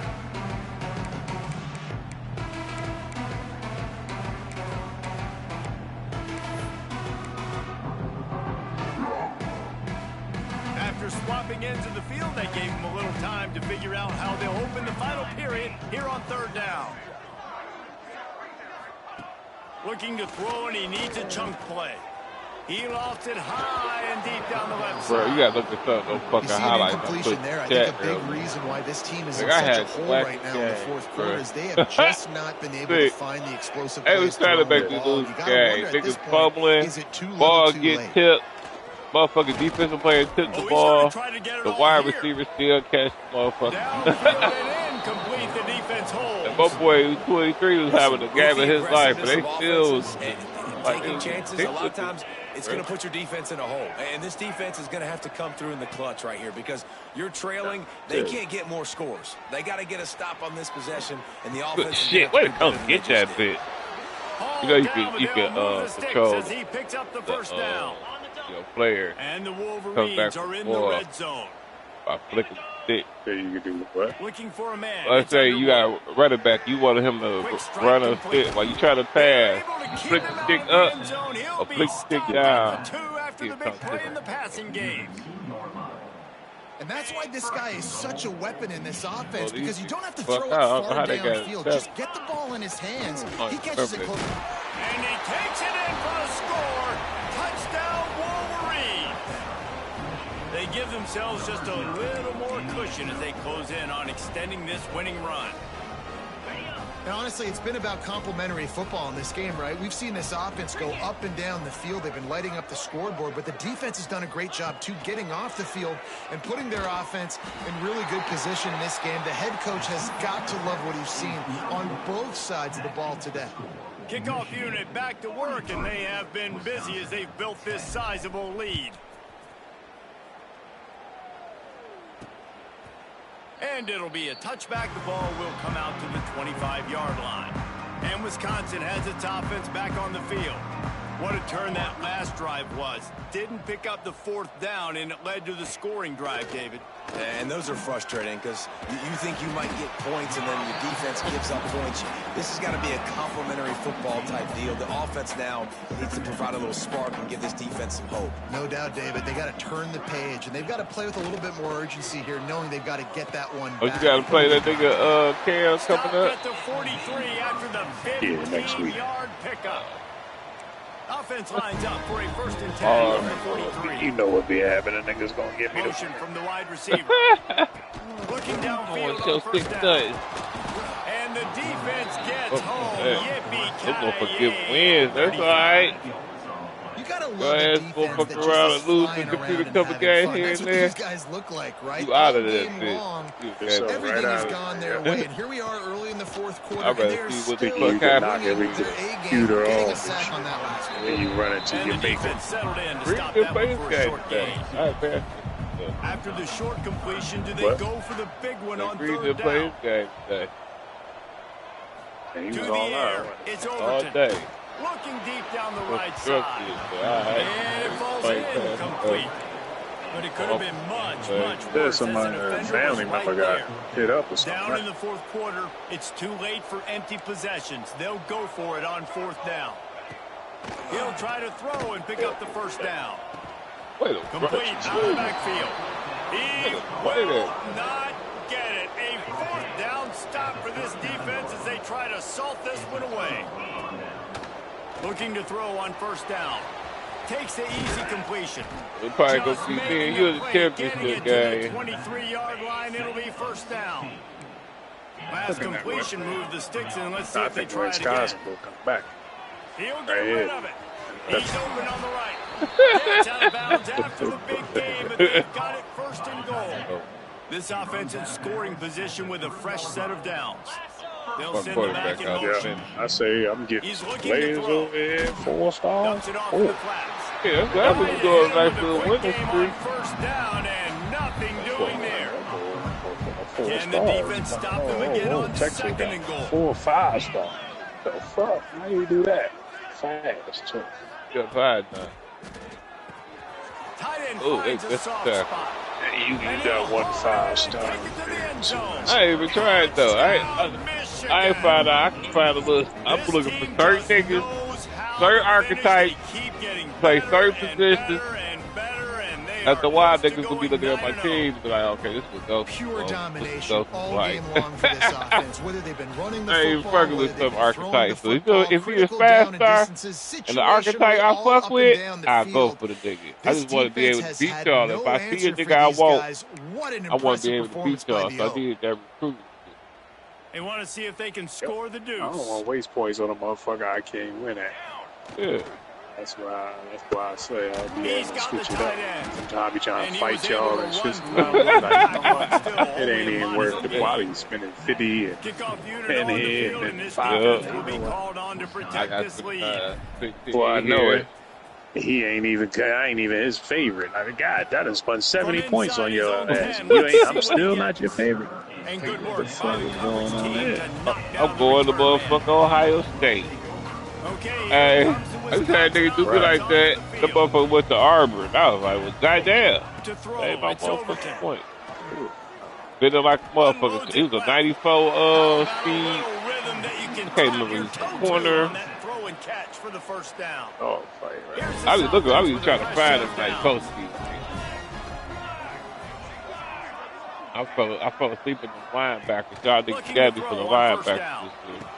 After swapping ends of the field, that gave them a little time to figure out how they'll open the final period here on 3rd down. Looking to throw, and he needs a chunk play. He lofts it high and deep down the left Bro, side. you gotta look at those You fucking see an highlights. I incompletion put there. I chat think a big earlier. reason why this team is Like, in I such a had hole black right now in the game, 4th bro. quarter is they have just not been able to See, find the explosive They plays was trying to thrown make the this ball. lose You the gotta game. wonder at this Niggas point, fumbling, is it too little ball too get late? tipped, motherfucking defensive player tipped the he's gonna ball, try to get it the all wide here. receiver still catch the motherfucker. Downfield and incomplete. The defense holds. And my boy, 23, was having the game of his life, but they still was like, taking it was chances. A lot of ridiculous. times, it's going to put your defense in a hole. And this defense is going to have to come through in the clutch right here because you're trailing. They can't get more scores. They got to get a stop on this possession, and the Good offense. shit. Way to come get that bit. You know you can control as he picks up the first down. your player And the back Wolverines from are in the the ball. red zone. by flicking the stick. So you can do what? Looking for a man. Let's It's say you underway. got a running back, you want him to Quick strike run a complete. stick while you try to They're pass. able to You keep flick him the out stick of the up, end zone. He'll or be flick the stick stopped down. at the 2 after Here the big comes play the- in the passing game. And that's why this guy is such a weapon in this offense, Oh, because you don't have to fuck throw out. it far How they got it? downfield. Just get the ball in his hands. He catches it close. And he takes it in for a score. Touchdown, Wolverine. They give themselves just a little more cushion as they close in on extending this winning run. And honestly, it's been about complementary football in this game, right? We've seen this offense go up and down the field. They've been lighting up the scoreboard, but the defense has done a great job, too, getting off the field and putting their offense in really good position in this game. The head coach has got to love what he's seen on both sides of the ball today. Kickoff unit back to work, and they have been busy as they've built this sizable lead. And it'll be a touchback. The ball will come out to the 25-yard line. And Wisconsin has its offense back on the field. What a turn that last drive was. Didn't pick up the 4th down, and it led to the scoring drive, David. And those are frustrating because you think you might get points and then your defense gives up points. This has got to be a complementary football type deal. The offense now needs to provide a little spark and give this defense some hope. No doubt, David. They got to turn the page, and they've got to play with a little bit more urgency here, knowing they've got to get that one back. Oh, you got to play that nigga Cam coming up? At the 43 after the 15-yard pickup. Offense lines up for a 1st and 10 from the 43. You know what be happening. Niggas gonna get me the Motion from the wide receiver. Looking downfield on 1st down. And the defense gets home. Yippee-ki-yay. They're going to get wins. That's all right. You gotta love Go the ahead, defense go fuck that around just and lose flying and compete around a couple and games having here fun. and That's there. what these guys look like, right? You out of All that game bitch. long, So everything right has out. gone their way, and here we are early in the 4th quarter, I'd and rather they're see what still the You fuck can knock happened. everything their A-game, computer getting a off sack on that last one. and you run into And your the bacon. defense settled in to Bring stop the that one place for a game short today. gain. All right, man. After the short completion, do they What? go for the big one on Bring the 3rd place down? game today. And he To was the all air, out. it's All Overton. day. Looking deep down the right Constructed. side. All right. And it falls Right, incomplete. But it could have been much worse There's as somebody, the a defender family was member right got there. hit up or something. Down in Right? the 4th quarter, it's too late for empty possessions. They'll go for it on 4th down. He'll try to throw and pick up the 1st down. Wait a Complete out of the backfield. He Wait will a not get it. A 4th down stop for this defense as they try to salt this one away. Looking to throw on 1st down. Takes the easy completion. We're probably going Just to keep making me and you a in the play, championship getting it to the game. 23-yard line. It'll be 1st down. Last Look at that completion moved the sticks in. Let's see I if they think try it again. Wisconsin will come back. He'll get Right rid here. of it. He's open on the right. That's out of bounds after the big game, but they've got it 1st and goal. This offense in scoring position with a fresh set of downs. They'll send it back in motion. Yeah, I say I'm getting He's looking to players throw. over here, 4 stars. Dumps it off to the Oh, flats. Yeah, I'm glad we doing a nice little Quick winning game streak. on 1st down and nothing doing there. 4 Can the stars. defense stop them again on Texas 2nd got and goal? 4 or 5 stars. The fuck? How you do that? Fast too. Good fight now. Tight end Oh, finds hey, a that's soft tough. spot. Hey, you And got he'll 1 haul 5 it star. and take it to the end zone. I ain't even tried though. I ain't find out. I can find a little. I'm This looking team for certain just niggas, knows how certain to archetypes, finish. They keep getting play better certain and positions. better and better, and they After a are while, close to niggas gonna be going looking at my 9-0. team, be like, okay, this will go. Pure This domination will go all right. game long for this offense. Whether they've been running the I ain't football, fucking whether with they've some been throwing the archetypes. So football, if he a critical fast down and star distances, and the archetype situationally I all fuck up with, and down the I go field. for the nigga. I This just want to be able defense to has beat had y'all. no If I see a answer for nigga I these want, guys. What an I want to be impressive able to performance beat by y'all. the So I O. did that recruiting. They want to see if they can score the deuce. I don't want to waste points on a motherfucker I can't win at. Yeah. That's why I say I'll be He's able to got the switch it tight up. end. Sometimes I be trying And to he fight was y'all able and to switch run them through up. that Like, but still it only ain't a even modest worth the gain. quality spending 50 and Kickoff unit And on the he- field, and and this 5. defense will be called on to I protect got this some, lead. 16 well, I know here. it. I ain't even his favorite. Like, God, that done spun 70 From points on inside your his own ass. 10, You let's ain't. see I'm what still he not gets. your favorite. And good work the by fuck the is coverage going on team there? to knock down I'm going to the return man. motherfucking Ohio State. Okay, Hey, here comes the I just had a nigga do me Right. like that. The motherfucker went to Arbor. And I was like, well, goddamn. to throw. Hey, my It's motherfucking Overton. point. Been like a motherfucker. He was a 94 How about a speed. little rhythm that you can Can't tap remember your his toe to corner. on that throw and catch for the 1st down. Oh, fight right. Here's I this be looking. I offense be with a trying to fresh find set him of like downs. post these. I fell asleep in the linebackers. Y'all niggas got me for the linebackers this year.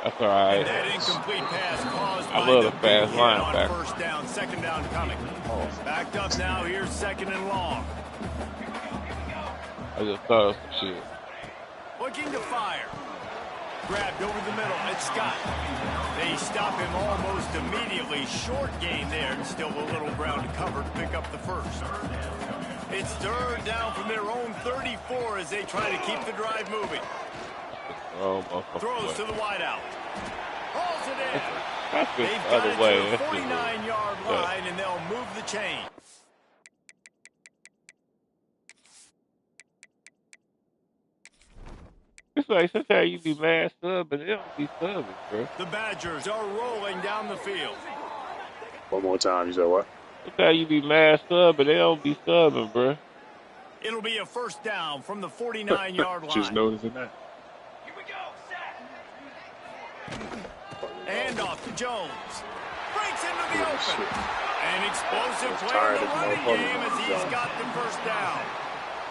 That's all right. And that incomplete pass caused I by love the the fast big hit on linebacker. first down. Second down coming. Backed up now. Here's second and long. I just thought of some shit. Looking to fire. Grabbed over the middle. It's Scott. They stop him almost immediately. Short gain there, and still a little ground to cover to pick up the first. It's third down from their own 34 as they try to keep the drive moving. Oh, Throws to the wideout. Hauls it in. That's They've the got other it way. to the 49-yard line, and they'll move the chain. It's like sometimes you be mad sub, but they don't be subbing, bro. The Badgers are rolling down the field. One more time, you said what? Sometimes you be mad sub, but they don't be subbing, bro. It'll be a first down from the 49-yard line. Just noticing that. And off to Jones. Breaks into the open. An explosive play tired in the of running motherfuckers game as he's Jones. got the first down.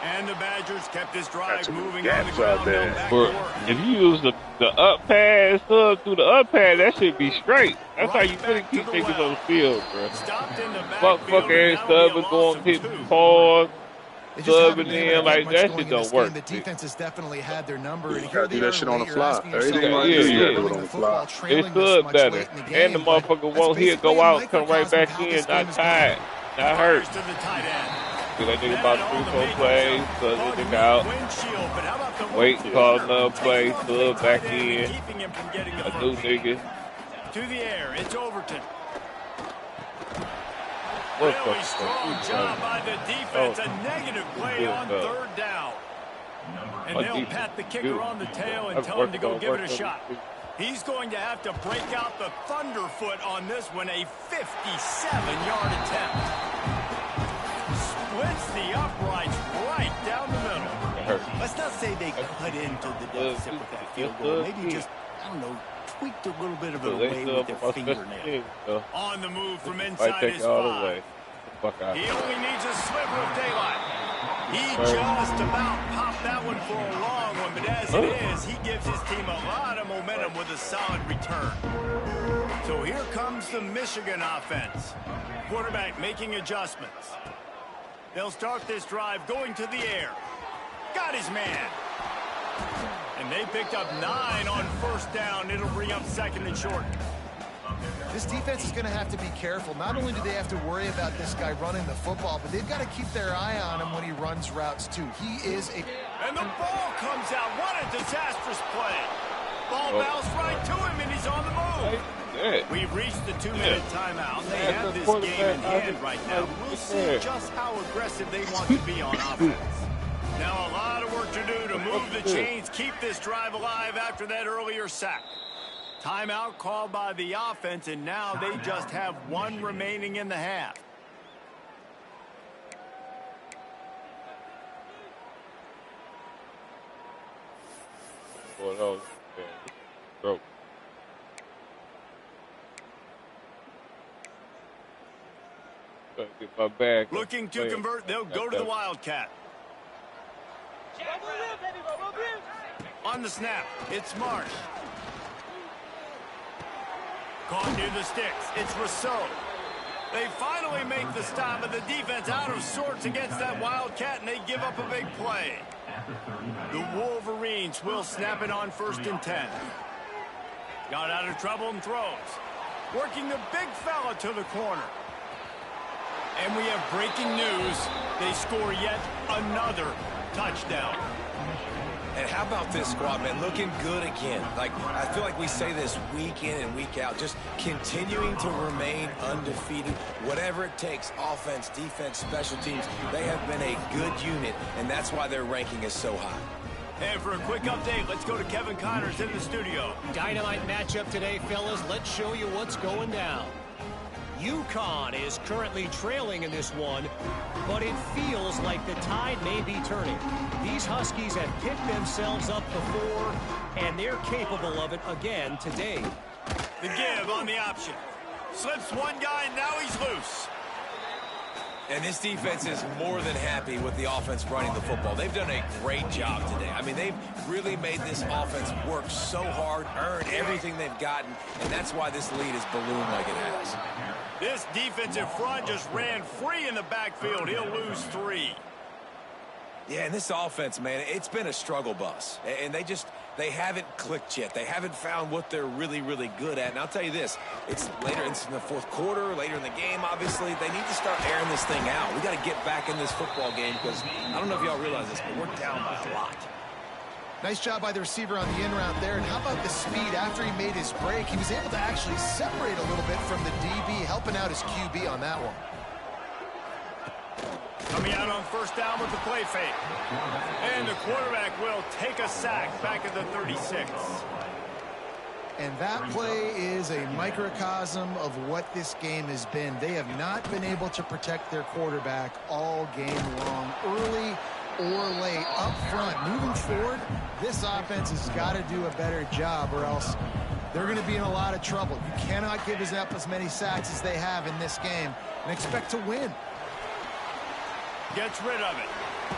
And the Badgers kept this drive some moving on the gaps ground. out there. Now back to But work. if you use the up pass sub through the up pass, that should be straight. That's how you really keep niggas on the field, bro. Stopped in the Fuck backfield, ass and that'll be a sub and loss going of hit 2. pause. They just haven't Subbing been in able to like get much that going shit in don't this work. game. The defense has definitely had their number. You And gotta here do they that are shit on the late. You're fly. asking yourself, Everything why you is do, you the gotta do it running on the the football fly. trailing They this sub much better. late in the game? And the But motherfucker that's won't hit, basically go a out, come right microcosm of back how in, this game not is going. tired, not Fires hurt. to the tight end. Get that nigga Man about on the 3-4 make plays, up. sub the Caught nigga weak out. windshield, but how about the Wait, one call corner? another play, Taking off sub the back tight end and in. keeping him from getting the A new first. nigga. To the air, it's Overton. What Really the strong fuck? job by the defense. Oh. A negative play Good on stuff. third down. And My they'll defense pat the is kicker good. on the tail and I've tell him to worked go on- give it a worked on shot. it. He's going to have to break out the thunderfoot on this one, a 57-yard attempt. Splits the uprights right down the middle. It hurt. Let's not say they cut into the deficit with that field goal. Maybe just, I don't know, tweaked a little bit of it So they away still with their up my special fingernail. teams, so On the move from might inside take his it all the 5. way. Fuck out. He only needs a sliver of daylight. He just about popped that one for a long one, but as it is, he gives his team a lot of momentum with a solid return. So here comes the Michigan offense. Quarterback making adjustments. They'll start this drive going to the air. Got his man. And they picked up 9 on first down. It'll bring up second and short. This defense is going to have to be careful. Not only do they have to worry about this guy running the football, but they've got to keep their eye on him when he runs routes, too. He is a... And the ball comes out. What a disastrous play. Ball bounced right to him, and he's on the move. Yeah. We've reached the 2-minute timeout. They have this game in hand right now. We'll see just how aggressive they want to be on offense. Now a lot of work to do to move the chains, keep this drive alive after that earlier sack. Timeout called by the offense, and now they just have 1 remaining in the half. Boy, that was broke. Gotta get my bag. Looking to convert, they'll go to the Wildcat. On the snap, it's Marsh. Caught near the sticks, it's Rousseau. They finally make the stop, but the defense out of sorts against that Wildcat, and they give up a big play. The Wolverines will snap it on 1st and 10. Got out of trouble and throws. Working the big fella to the corner. And we have breaking news. They score yet another touchdown. And how about this squad, man? Looking good again. Like, I feel like we say this week in and week out, just continuing to remain undefeated. Whatever it takes, offense, defense, special teams, they have been a good unit, and that's why their ranking is so high. And for a quick update, let's go to Kevin Connors in the studio. Dynamite matchup today, fellas. Let's show you what's going down. UConn is currently trailing in this one, but it feels like the tide may be turning. These Huskies have picked themselves up before, and they're capable of it again today. The give on the option. Slips one guy, and now he's loose. And this defense is more than happy with the offense running the football. They've done a great job today. I mean, they've really made this offense work so hard, earn everything they've gotten, and that's why this lead has ballooned like it has. This defensive front just ran free in the backfield. He'll lose 3. Yeah, and this offense, man, it's been a struggle bus. And they haven't clicked yet. They haven't found what they're really, really good at. And I'll tell you this, it's later in the fourth quarter, later in the game, obviously. They need to start airing this thing out. We got to get back in this football game because I don't know if y'all realize this, but we're down by a lot. Nice job by the receiver on the in route there. And how about the speed after he made his break? He was able to actually separate a little bit from the DB, helping out his QB on that one. Coming out on first down with the play fake. And the quarterback will take a sack back at the 36. And that play is a microcosm of what this game has been. They have not been able to protect their quarterback all game long, early or late. Up front, moving forward, this offense has got to do a better job or else they're going to be in a lot of trouble. You cannot give up as many sacks as they have in this game and expect to win. Gets rid of it.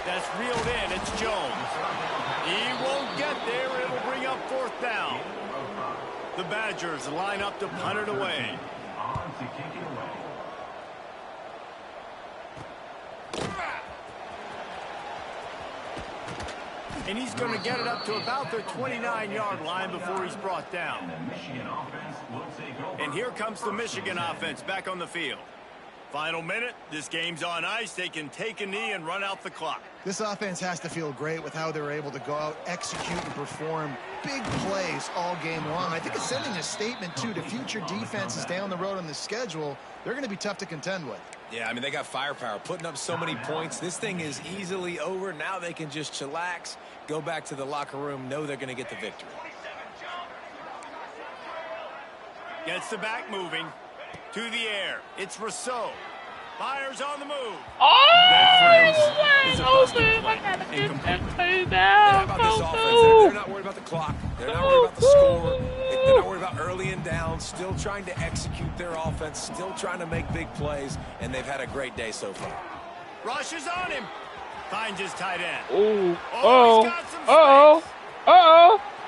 That's reeled in. It's Jones. He won't get there. It'll bring up fourth down. The Badgers line up to punt it away. And he's going to get it up to about the 29-yard line before he's brought down. And here comes the Michigan offense back on the field. Final minute, this game's on ice. They can take a knee and run out the clock. This offense has to feel great with how they're able to go out, execute, and perform big plays all game long. I think it's sending a statement, too, to future defenses down the road on the schedule. They're going to be tough to contend with. Yeah, I mean, they got firepower, putting up so many points. This thing is easily over. Now they can just chillax, go back to the locker room, know they're going to get the victory. Gets the back moving. To the air. It's Rousseau. Fires on the move. Oh, he's wide open. I gotta get that play down. How about this offense? They're not worried about the clock. They're not worried about the score. They're not worried about early and down. Still trying to execute their offense. Still trying to make big plays. And they've had a great day so far. Rushes on him. Finds his tight end.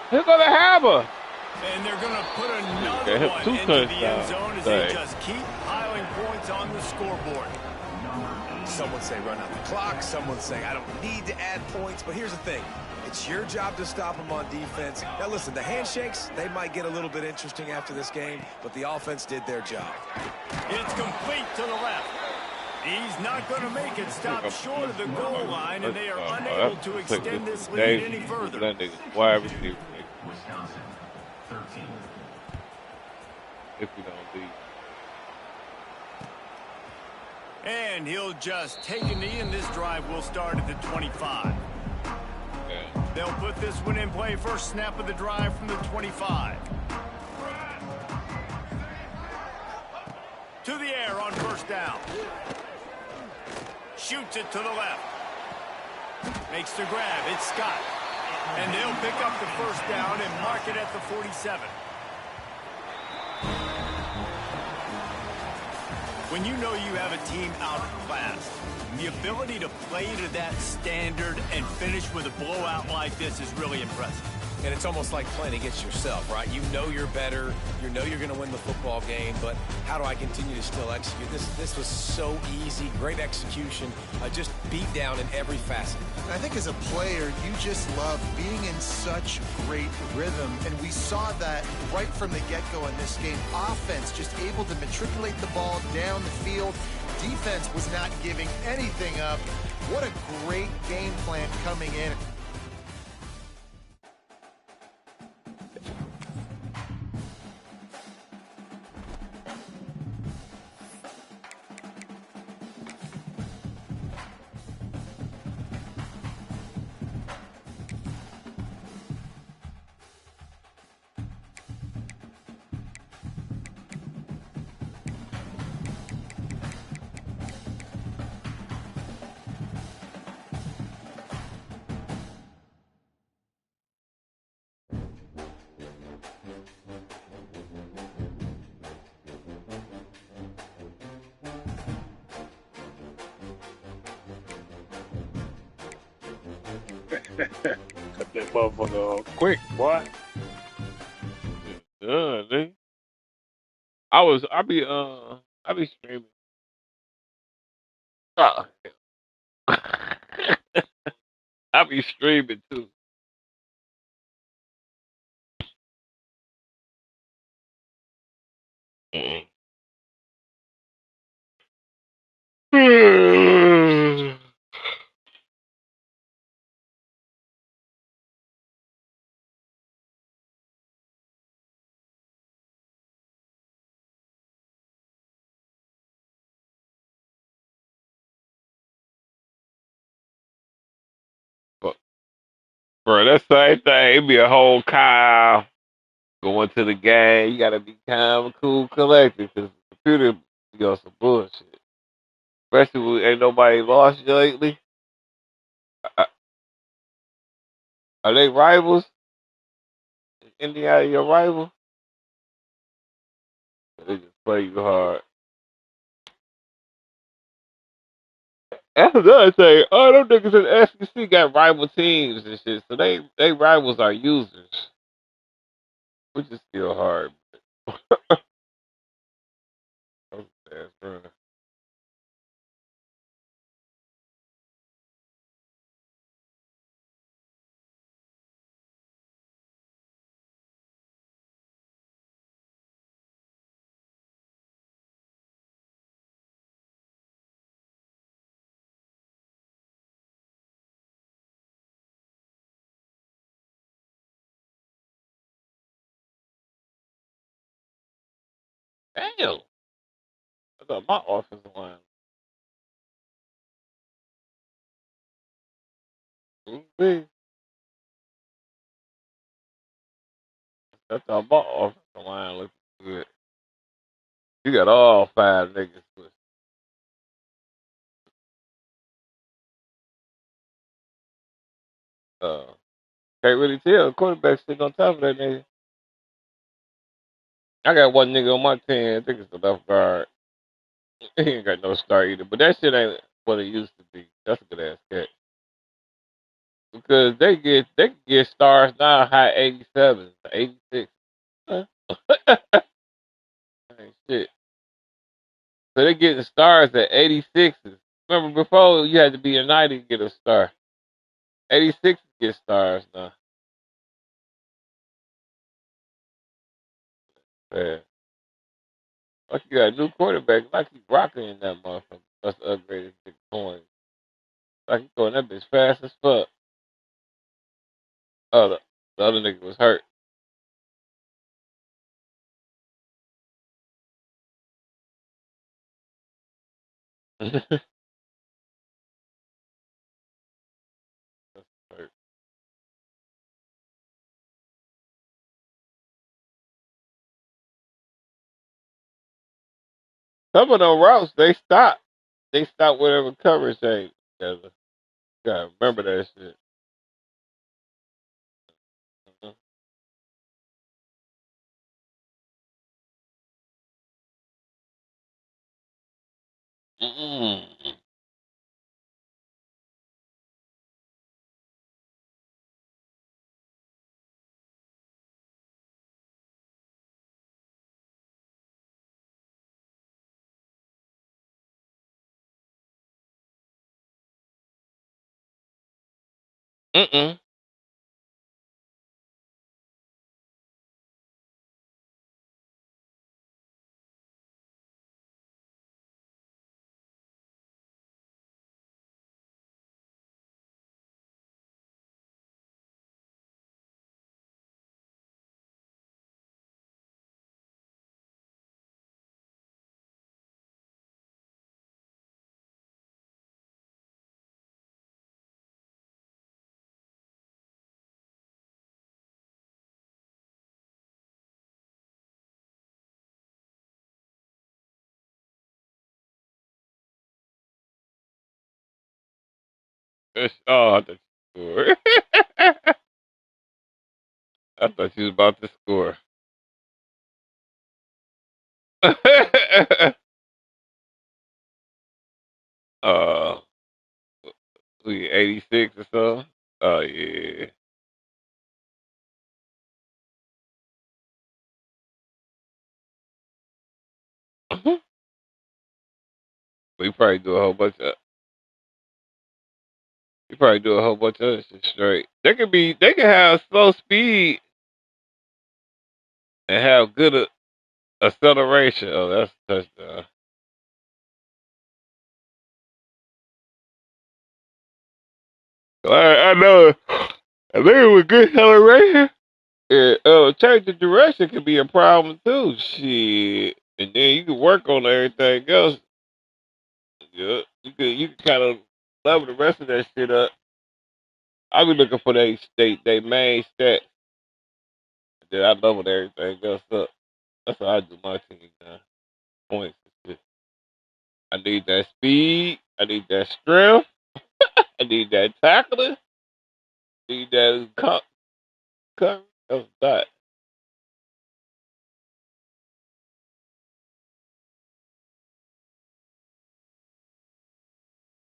He's gonna have her. And they're going to put another one into the end zone as they just keep piling points on the scoreboard. Some would say run out the clock. Some would say I don't need to add points. But here's the thing. It's your job to stop them on defense. Now, listen, the handshakes, they might get a little bit interesting after this game, but the offense did their job. It's complete to the left. He's not going to make it stop short of the goal line, and they are unable to extend this lead any further. If we don't leave. And he'll just take a knee, and this drive will start at the 25. Yeah. They'll put this one in play. First snap of the drive from the 25. To the air on first down. Shoots it to the left. Makes the grab. It's Scott. And they'll pick up the first down and mark it at the 47. When you know you have a team outclassed, the ability to play to that standard and finish with a blowout like this is really impressive. And it's almost like playing against yourself, right? You know you're better. You know you're going to win the football game, but how do I continue to still execute? This was so easy. Great execution. Just beat down in every facet. I think as a player, you just love being in such great rhythm, and we saw that right from the get-go in this game. Offense just able to matriculate the ball down the field. Defense was not giving anything up. What a great game plan coming in. Cut that motherfucker off quick, boy. Nigga. I be streaming. Oh. I be streaming too. But, bro, that's the same thing. It be a whole cow going to the game. You gotta be calm and cool, collected, because the computer be on some bullshit. Especially when ain't nobody lost lately. Uh, Are they rivals? Is Indiana your rival? They just play you hard. That's another thing. Oh, them niggas in the SEC got rival teams and shit, so they rivals are users, which is still hard. That's bro. Damn. I thought my offensive line. Ooh-wee. I thought my offensive line looked good. You got all five niggas with uh can't really tell. The quarterback sitting on top of that nigga. I got one nigga on my team. I think it's the left guard. He ain't got no star either. But that shit ain't what it used to be. That's a good ass catch. Because they can get stars now high 87, 86. Huh? Ain't shit. So they getting stars at 86s. Remember before you had to be a 90 to get a star. 86 get stars now. Yeah. Like you got a new quarterback, like he's rocking in that motherfucker. That's the upgraded big coin. Like he going that bitch fast as fuck. Oh, the other nigga was hurt. Hurt. Some of them routes they stop. They stop whatever coverage they together. Gotta remember that shit. Mhm. Mm-mm. Mm-mm. Oh, I thought you scored. I thought you was about to score. uh, we 86 or so. Oh yeah. We probably do a whole bunch of. You probably do a whole bunch of other shit straight. They could have slow speed and have good acceleration. Oh, that's a touchdown. I know. I think it was good acceleration. Yeah, change the direction could be a problem too. Shit, and then you can work on everything else. Yeah, you could kind of level the rest of that shit up. I be looking for they main stats. Then I level everything else up. That's how I do my team now. Points. And shit. I need that speed. I need that strength. I need that tackling. I need that cover. That's that.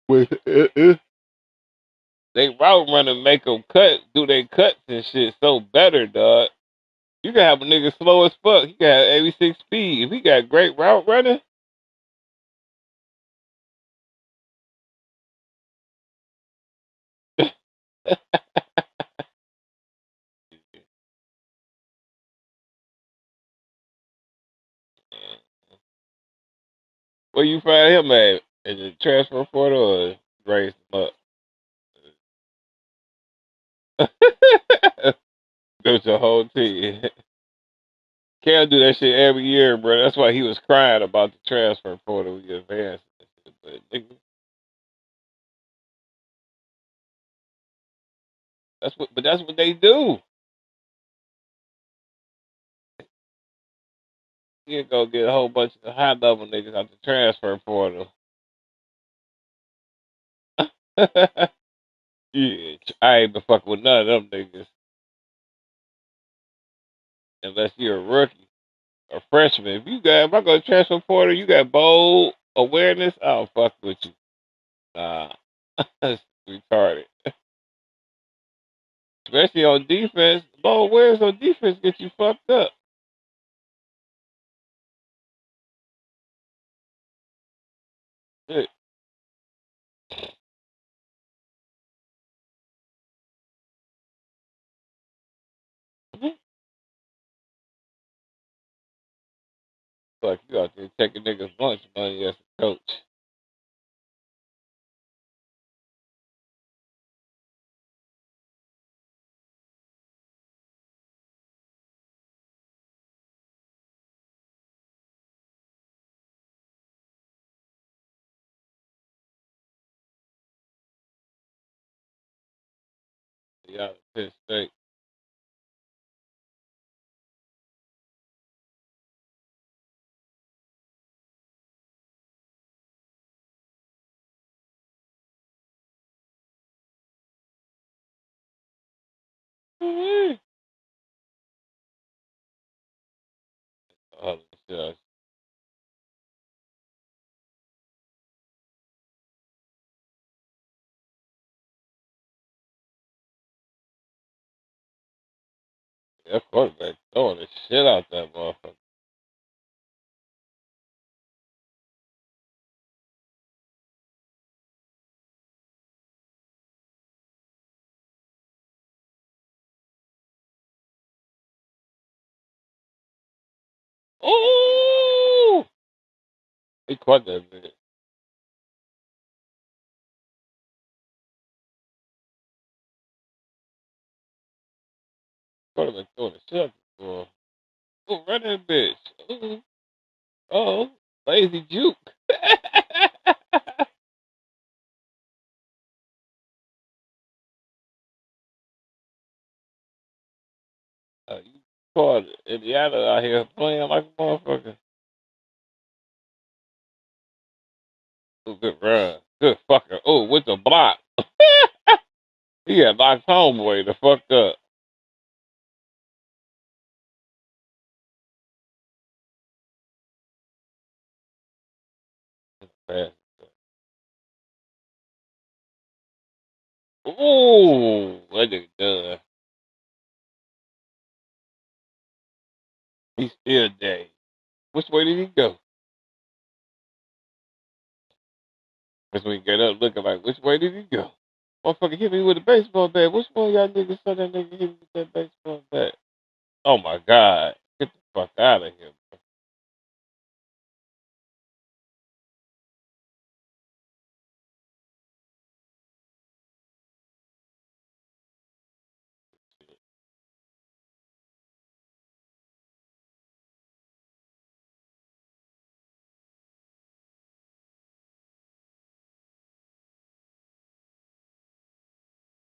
With they route running make them do they cuts and shit so better, dog. You can have a nigga slow as fuck. He got 86 speed. If he got great route running, where you find him at? In the transfer portal or raise him up? There's a whole team. Cam do that shit every year, bro. That's why he was crying about the transfer portal we advanced. But, nigga, that's what they do. You go get a whole bunch of high level niggas out the transfer portal. Yeah, I ain't been fucking with none of them niggas unless you're a rookie or freshman. If I go to transfer portal, you got bold awareness. I don't fuck with you. Nah, that's retarded. Especially on defense. Bold awareness on defense get you fucked up. Shit. Fuck, you out there taking niggas lunch money as a coach. Y'all Penn State. Mm-hmm. Oh, shit. That quarterback throwing the shit out that motherfucker. Oh! He caught that bitch. Quarterback throwing the shit out the ball. Oh, run that bitch. Ooh. Oh, lazy juke. You caught Indiana out here playing like a motherfucker. Ooh, good run. Good fucker. Oh, with the block. He had knocked homeboy the fuck up. Pass. Ooh, that nigga done. He's still dead. Which way did he go? That's when he get up looking like, which way did he go? Motherfucker hit me with a baseball bat. Which one of y'all niggas saw that nigga hit me with that baseball bat? Oh my God. Get the fuck out of here, bro.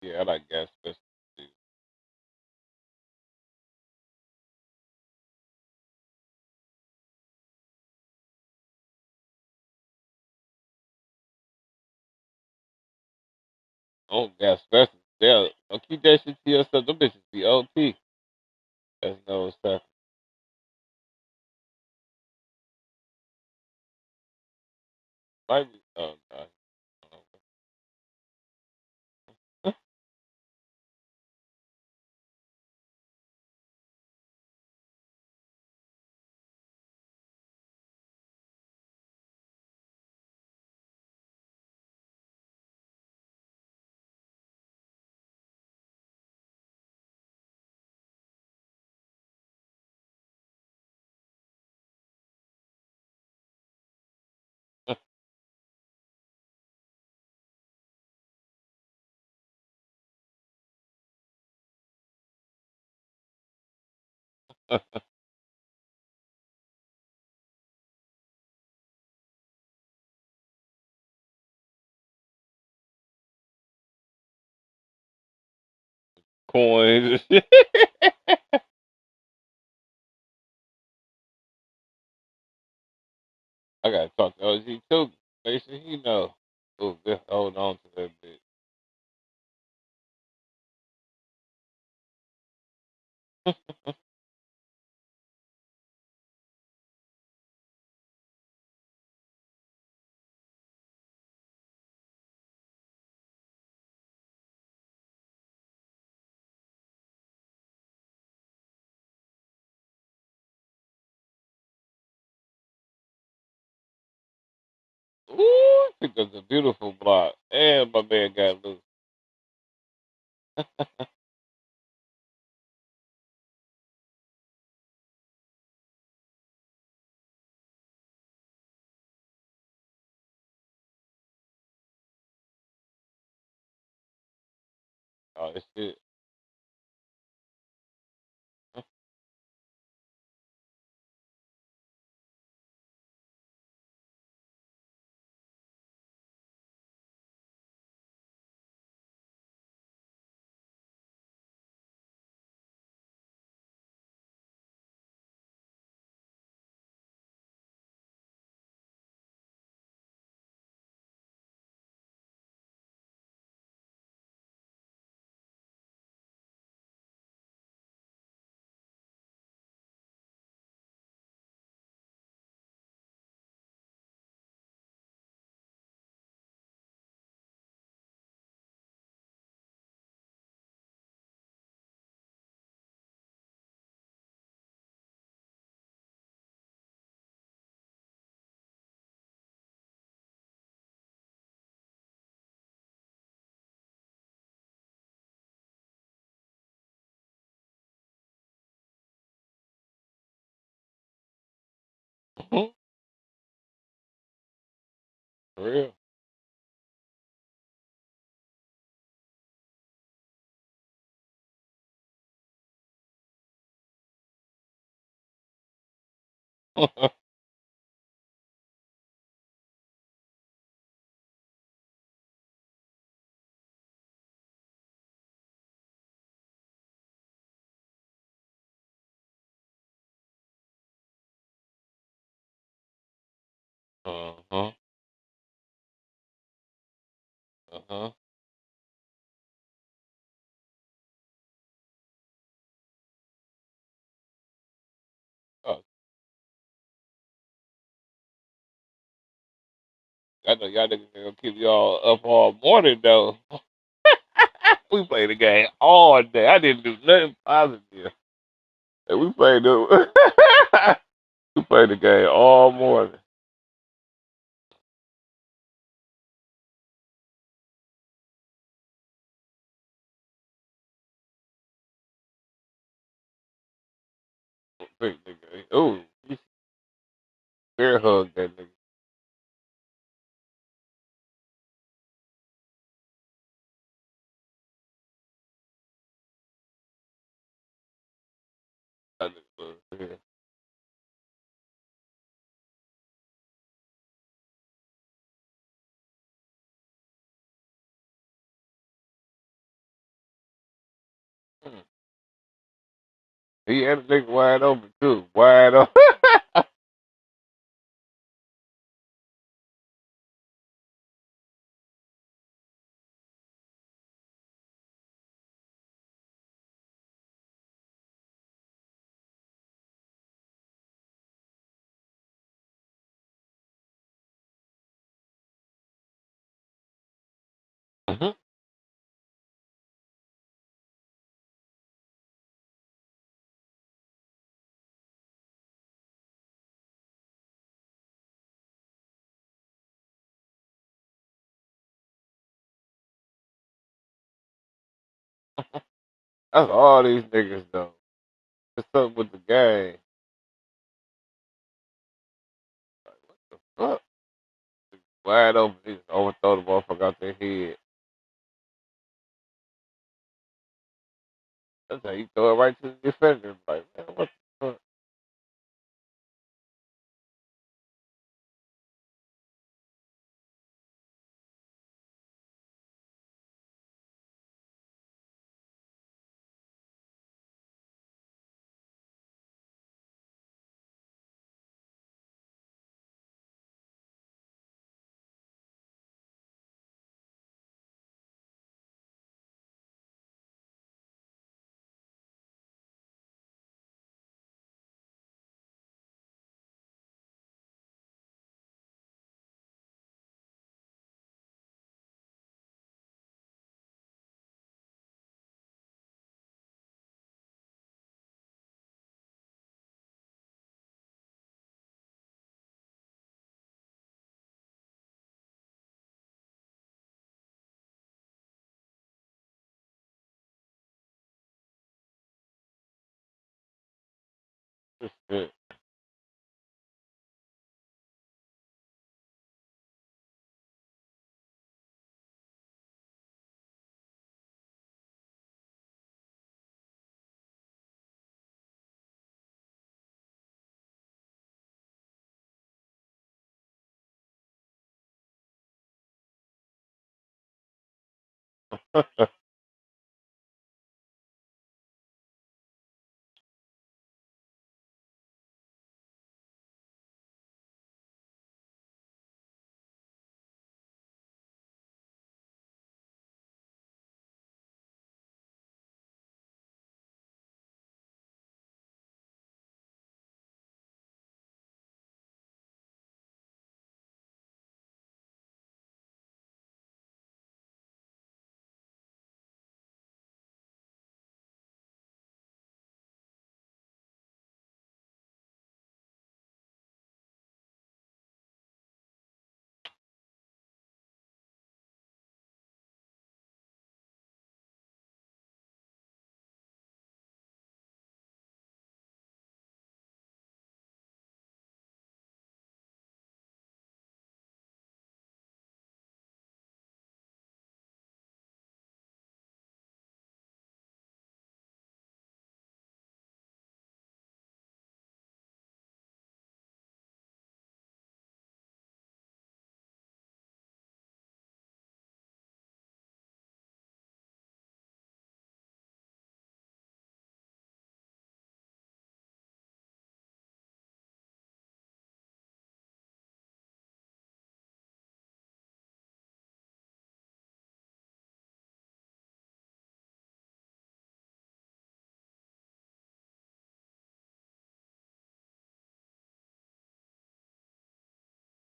Yeah, I like gas special too. Oh, gas special. Yeah, don't keep that shit to yourself. Them bitches be OT. That's no stuff. Might be. Oh, no. Coins. I gotta talk to OG too. Make sure he know. Oh, just hold on to that bitch. Ooh, picked up a beautiful block. And my man got loose. Oh, this shit. For real. Uh-huh. Uh-huh. Oh, I know y'all niggas gonna keep y'all up all morning though. We played the game all day. I didn't do nothing positive. And we played the we played the game all morning. Big nigga. Oh, he bear hug that nigga. That nigga was, yeah. He had a nigga wide open too. Wide open. Mhm. That's all these niggas though. What's up with the game? Fuck. Wide open. He just overthrow the motherfucker out their head. That's how you throw it right to the defender. Like, man, what the fuck? This shit.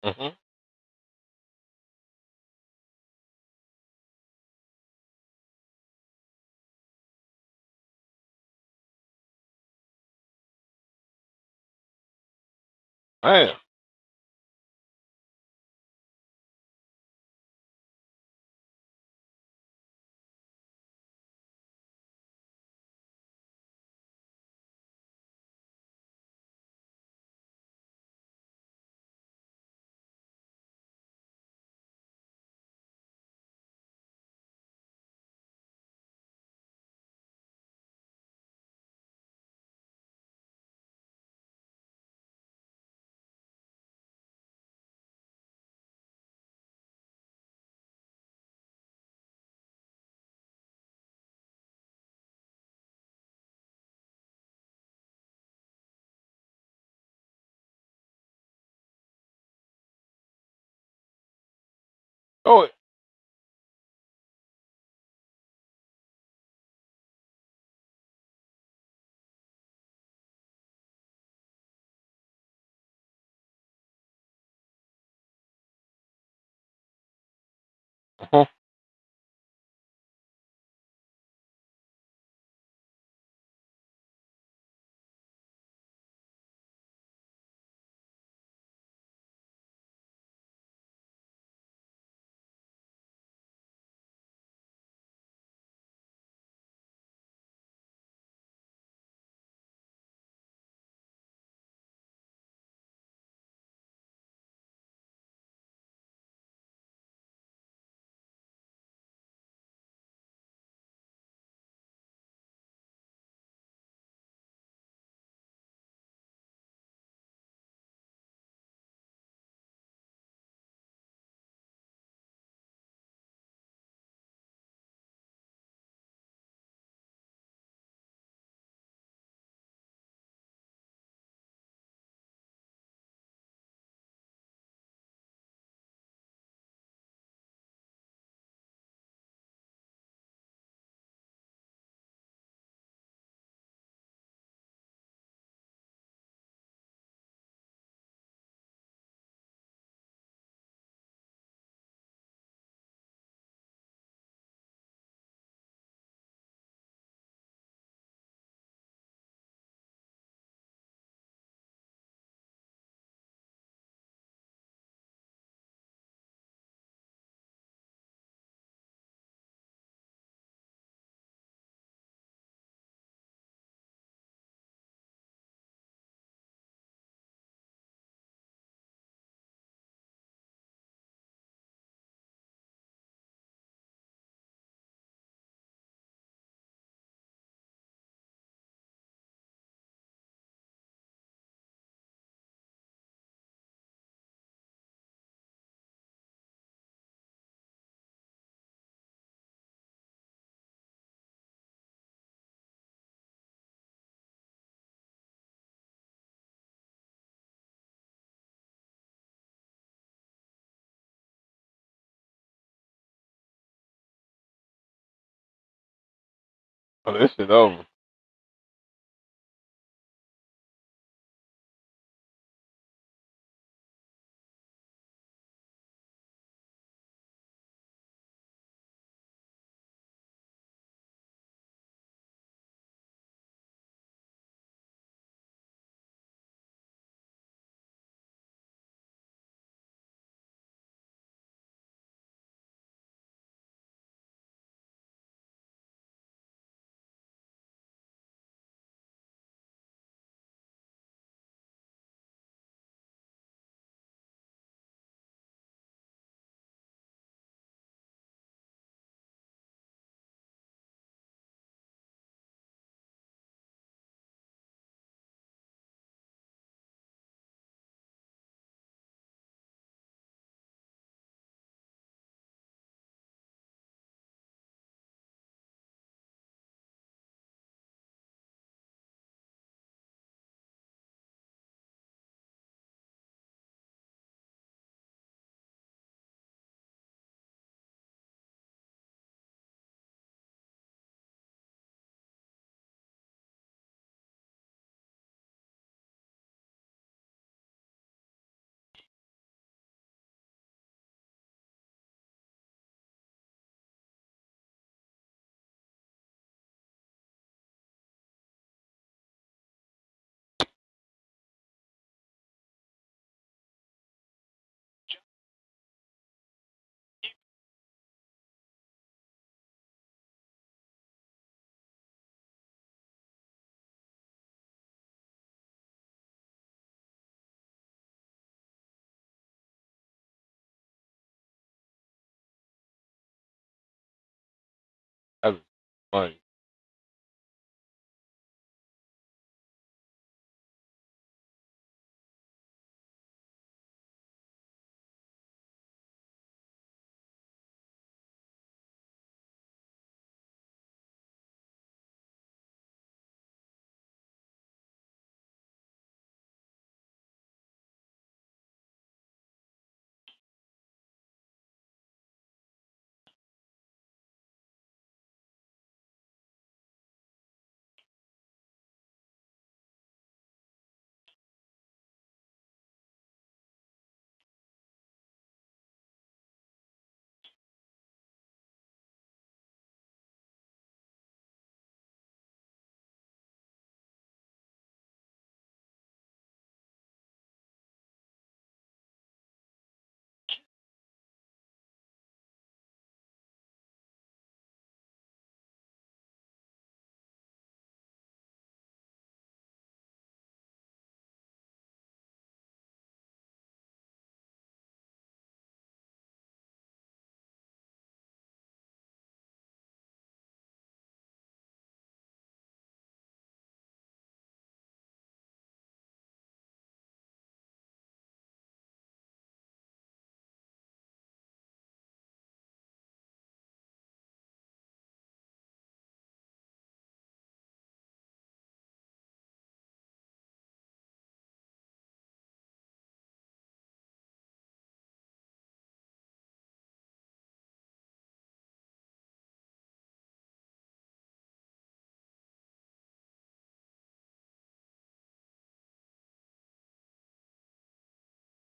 Mhm. Damn. Oh, uh-huh. Oh, this shit over. Funny.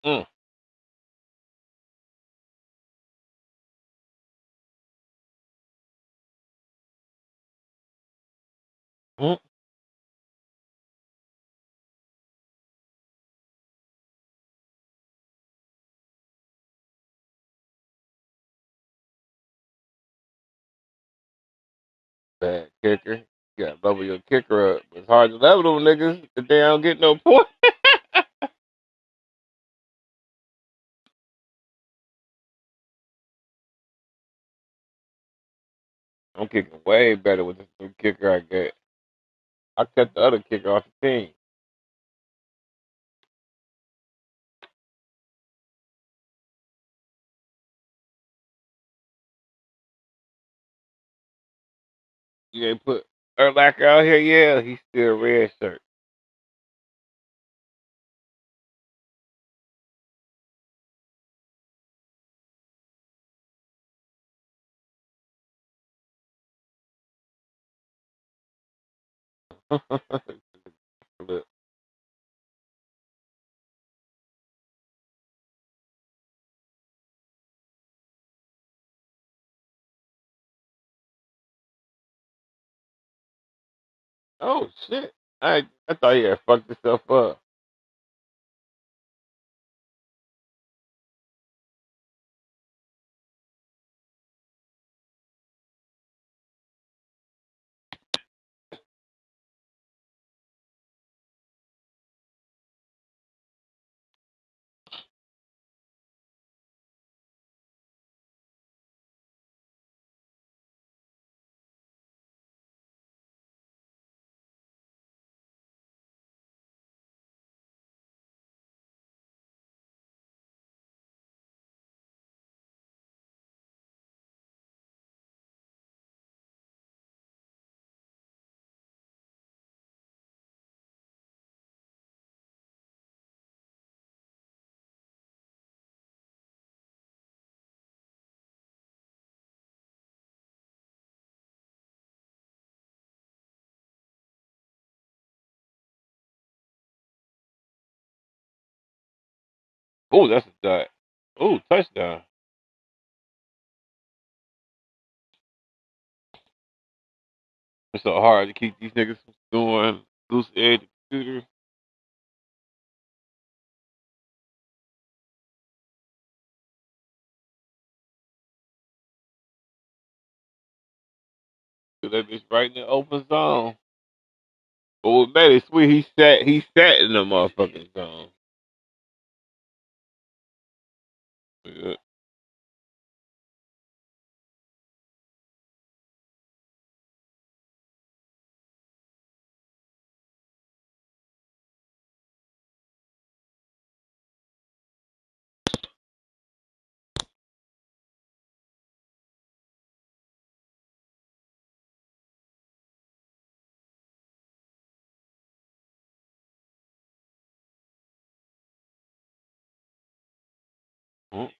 Mm. Mm. Bad kicker. You gotta level your kicker up. It's hard to level them niggas if they don't get no point. I'm kicking way better with this new kicker I get. I cut the other kicker off the team. You ain't put Urlacher out here, yeah, he's still red shirt. Look. Oh shit! I thought he had fucked himself up. Oh, that's a dot. Oh, touchdown. It's so hard to keep these niggas from doing loose edge computer. Do that bitch right in the open zone. But what made it sweet, he sat in the motherfucking zone. Yeah. Mm.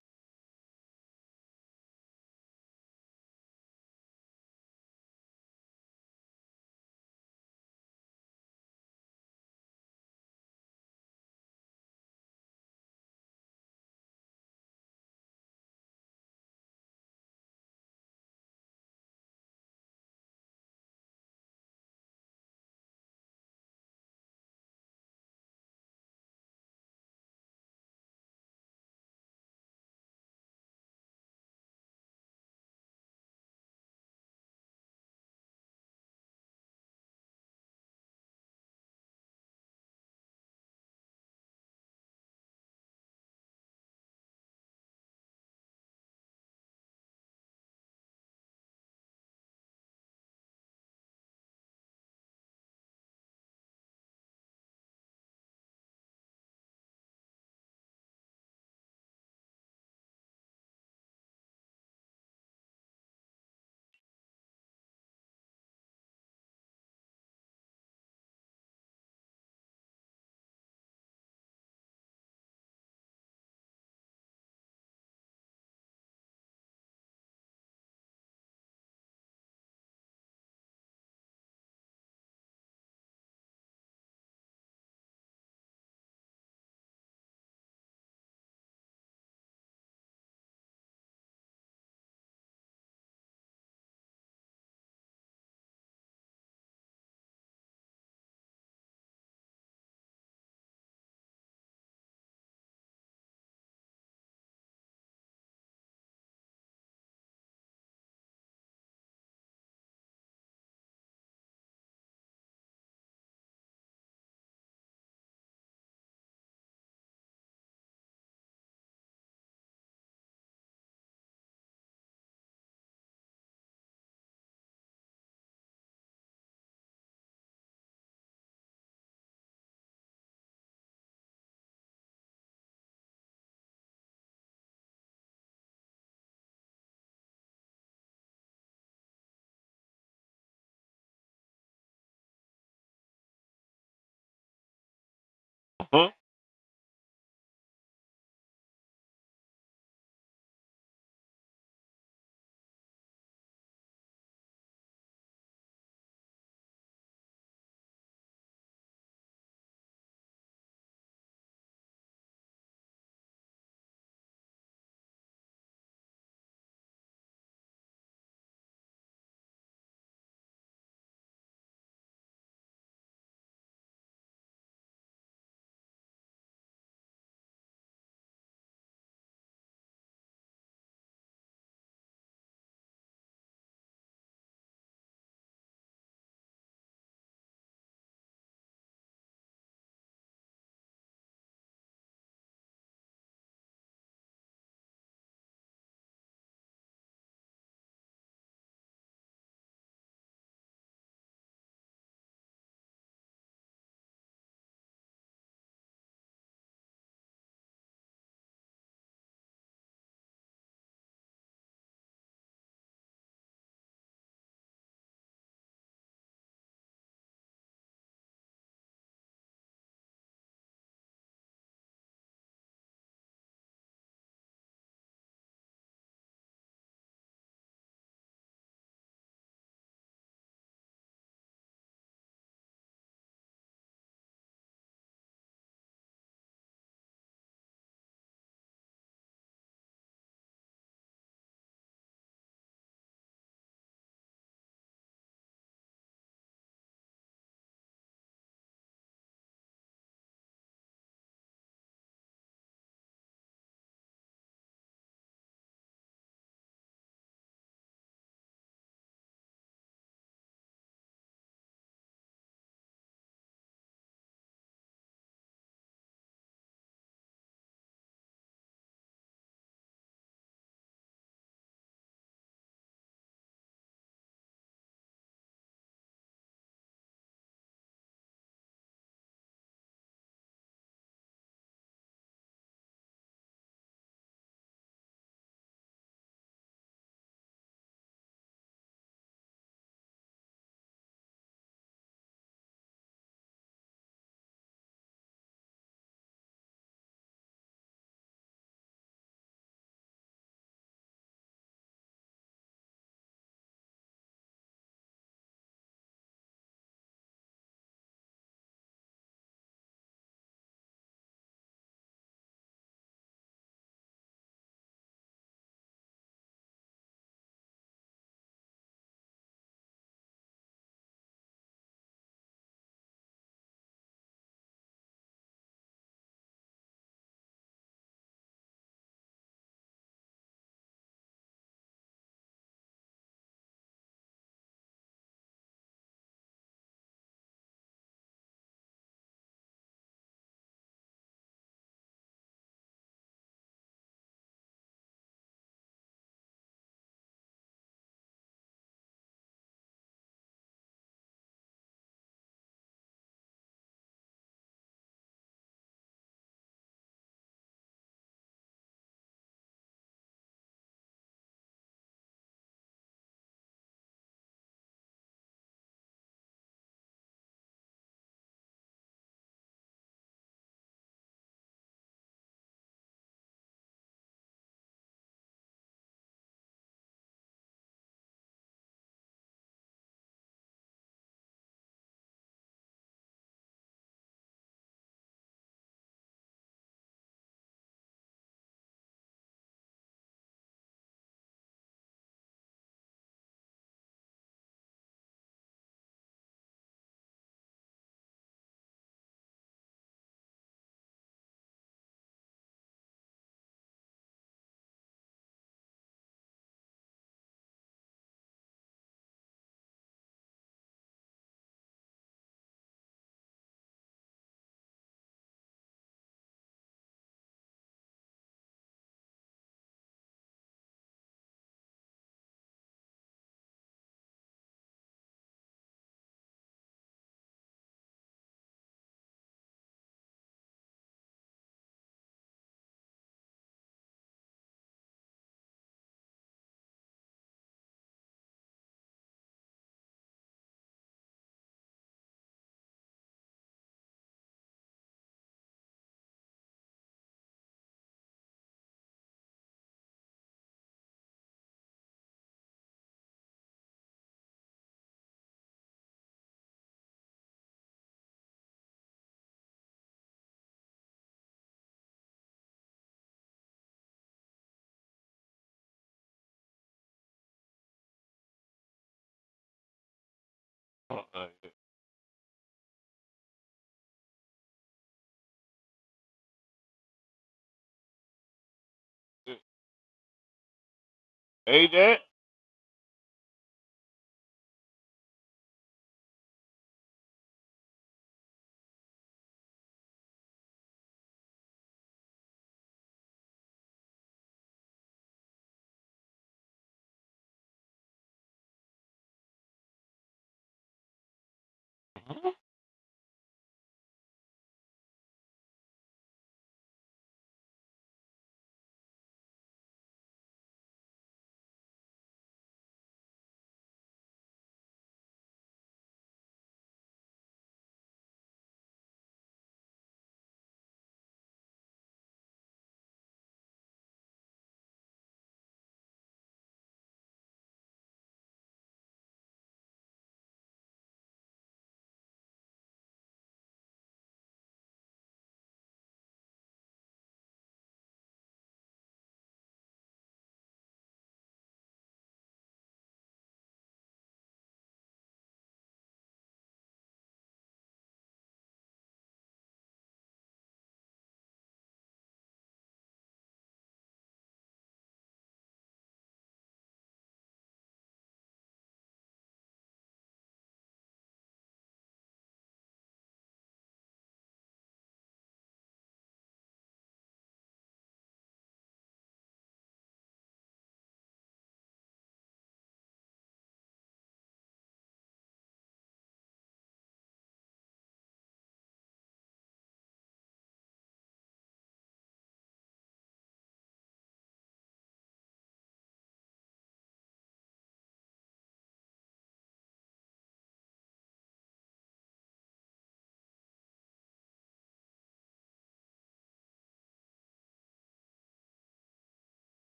Ain't that?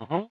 Uh-huh.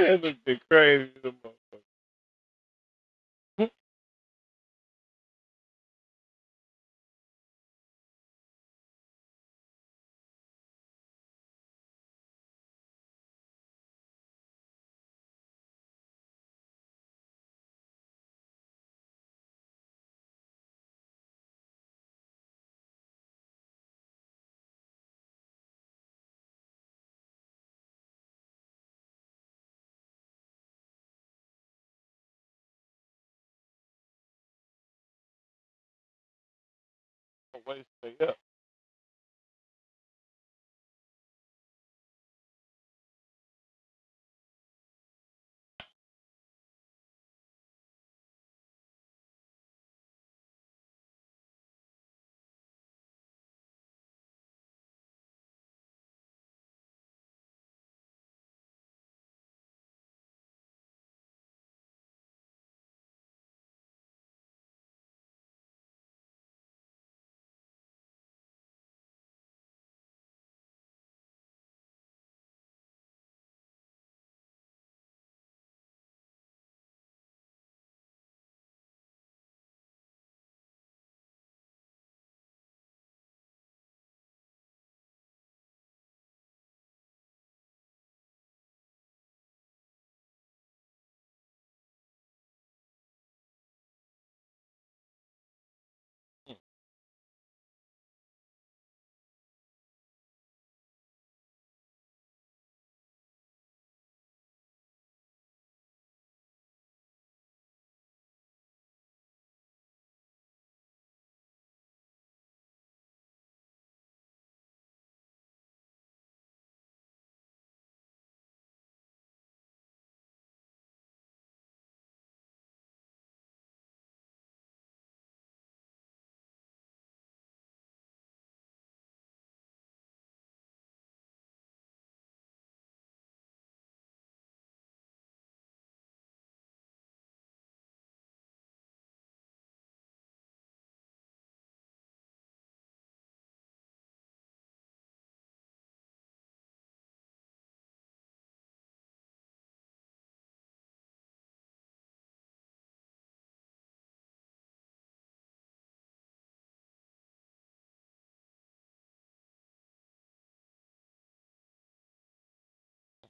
That's a bit crazy. Way to stay up.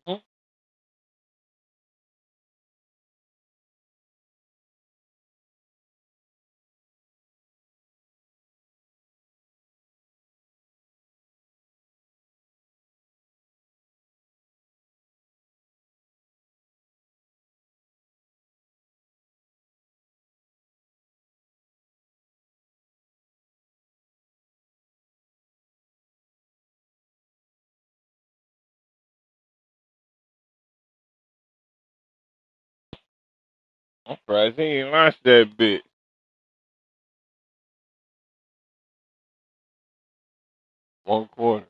Mhm. I'm surprised he ain't launched that bitch. One quarter.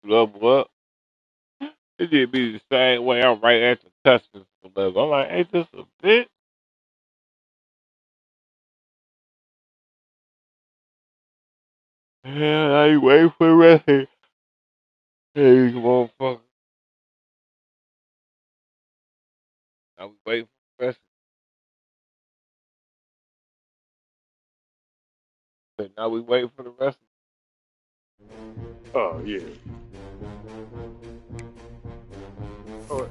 Level up. It just be the same way. I'm right at the cusp of level. I'm like, ain't this a bitch? Yeah, I ain't waiting for the rest of it. Hey, motherfucker. I was waiting for the rest of it. Now we waiting for the rest Oh, yeah. Oh,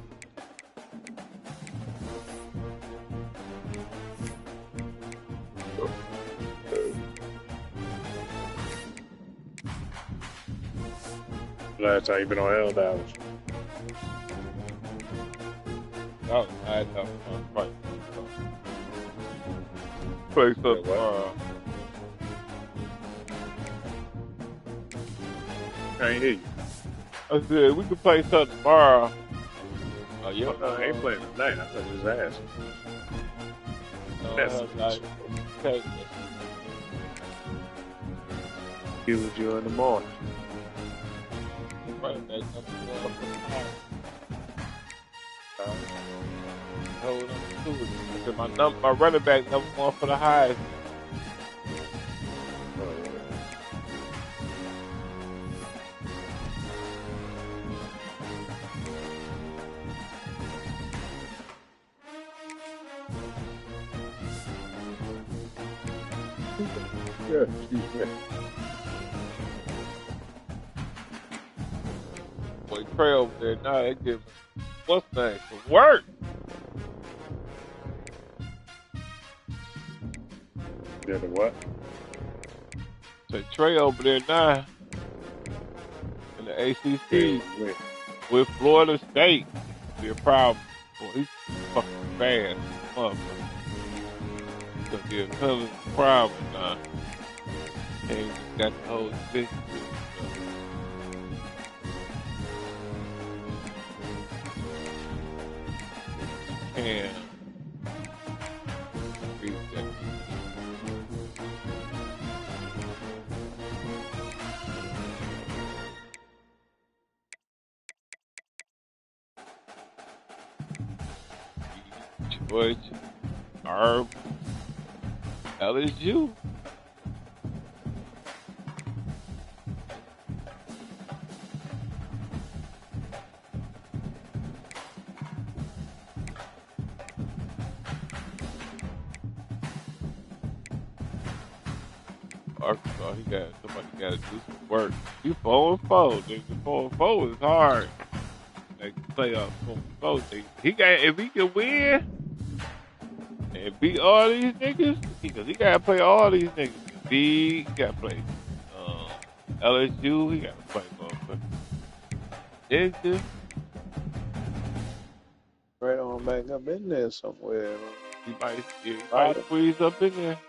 last time you been on L Dallas. Oh, I know. Play something tomorrow. Can't hear you. I said we can play something tomorrow. Oh, yeah. Oh, no, I ain't playing tonight. I thought you was asking. That's Okay. Be with you in the morning. Running back number 1 for the high. Hold on to it. I said my running back number 1 for the highest. Yeah, excuse me. Boy, Trey over there now, they give what's name for work. Yeah, the what? Say Trey over there now in the ACC with Florida State. Be a problem. Boy, he's fucking fast. Motherfucker. It's gonna be a hell of a problem now. And got the whole thing. And read that. Georgia, Herb, LSU. Arkansas, somebody got to do some work. You 4-4, nigga. 4-4 is hard. Like playoff 4-4, nigga. If he can win and beat all these niggas, because he gotta play all these niggas. He gotta play LSU. He gotta play motherfucker. Nigga. Right on back up in there somewhere. He might squeeze up in there.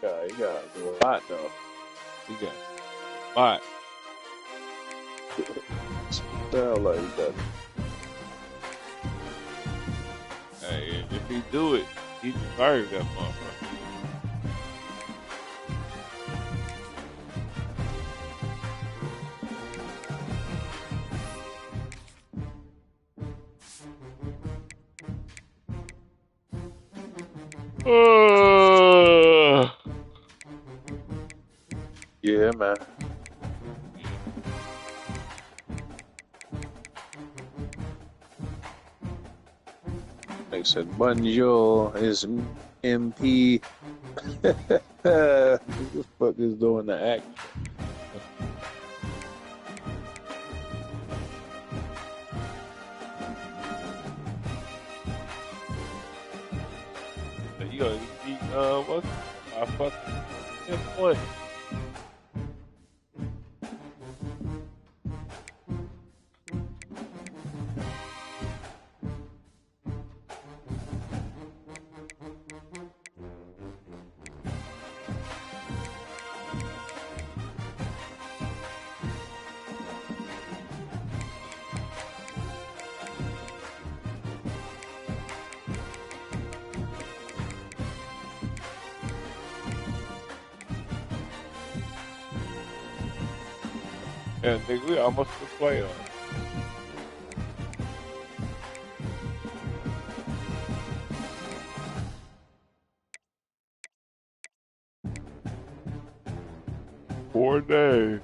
Yeah, he got to do a lot though. He got a lot. Sound like that. Hey, if he do it, he deserves that motherfucker. Yeah, man. They said, bonjour is MP. Who the fuck is doing the act? You gotta eat, what's my fucking point? Yeah, nigga, we almost to play on. Four days.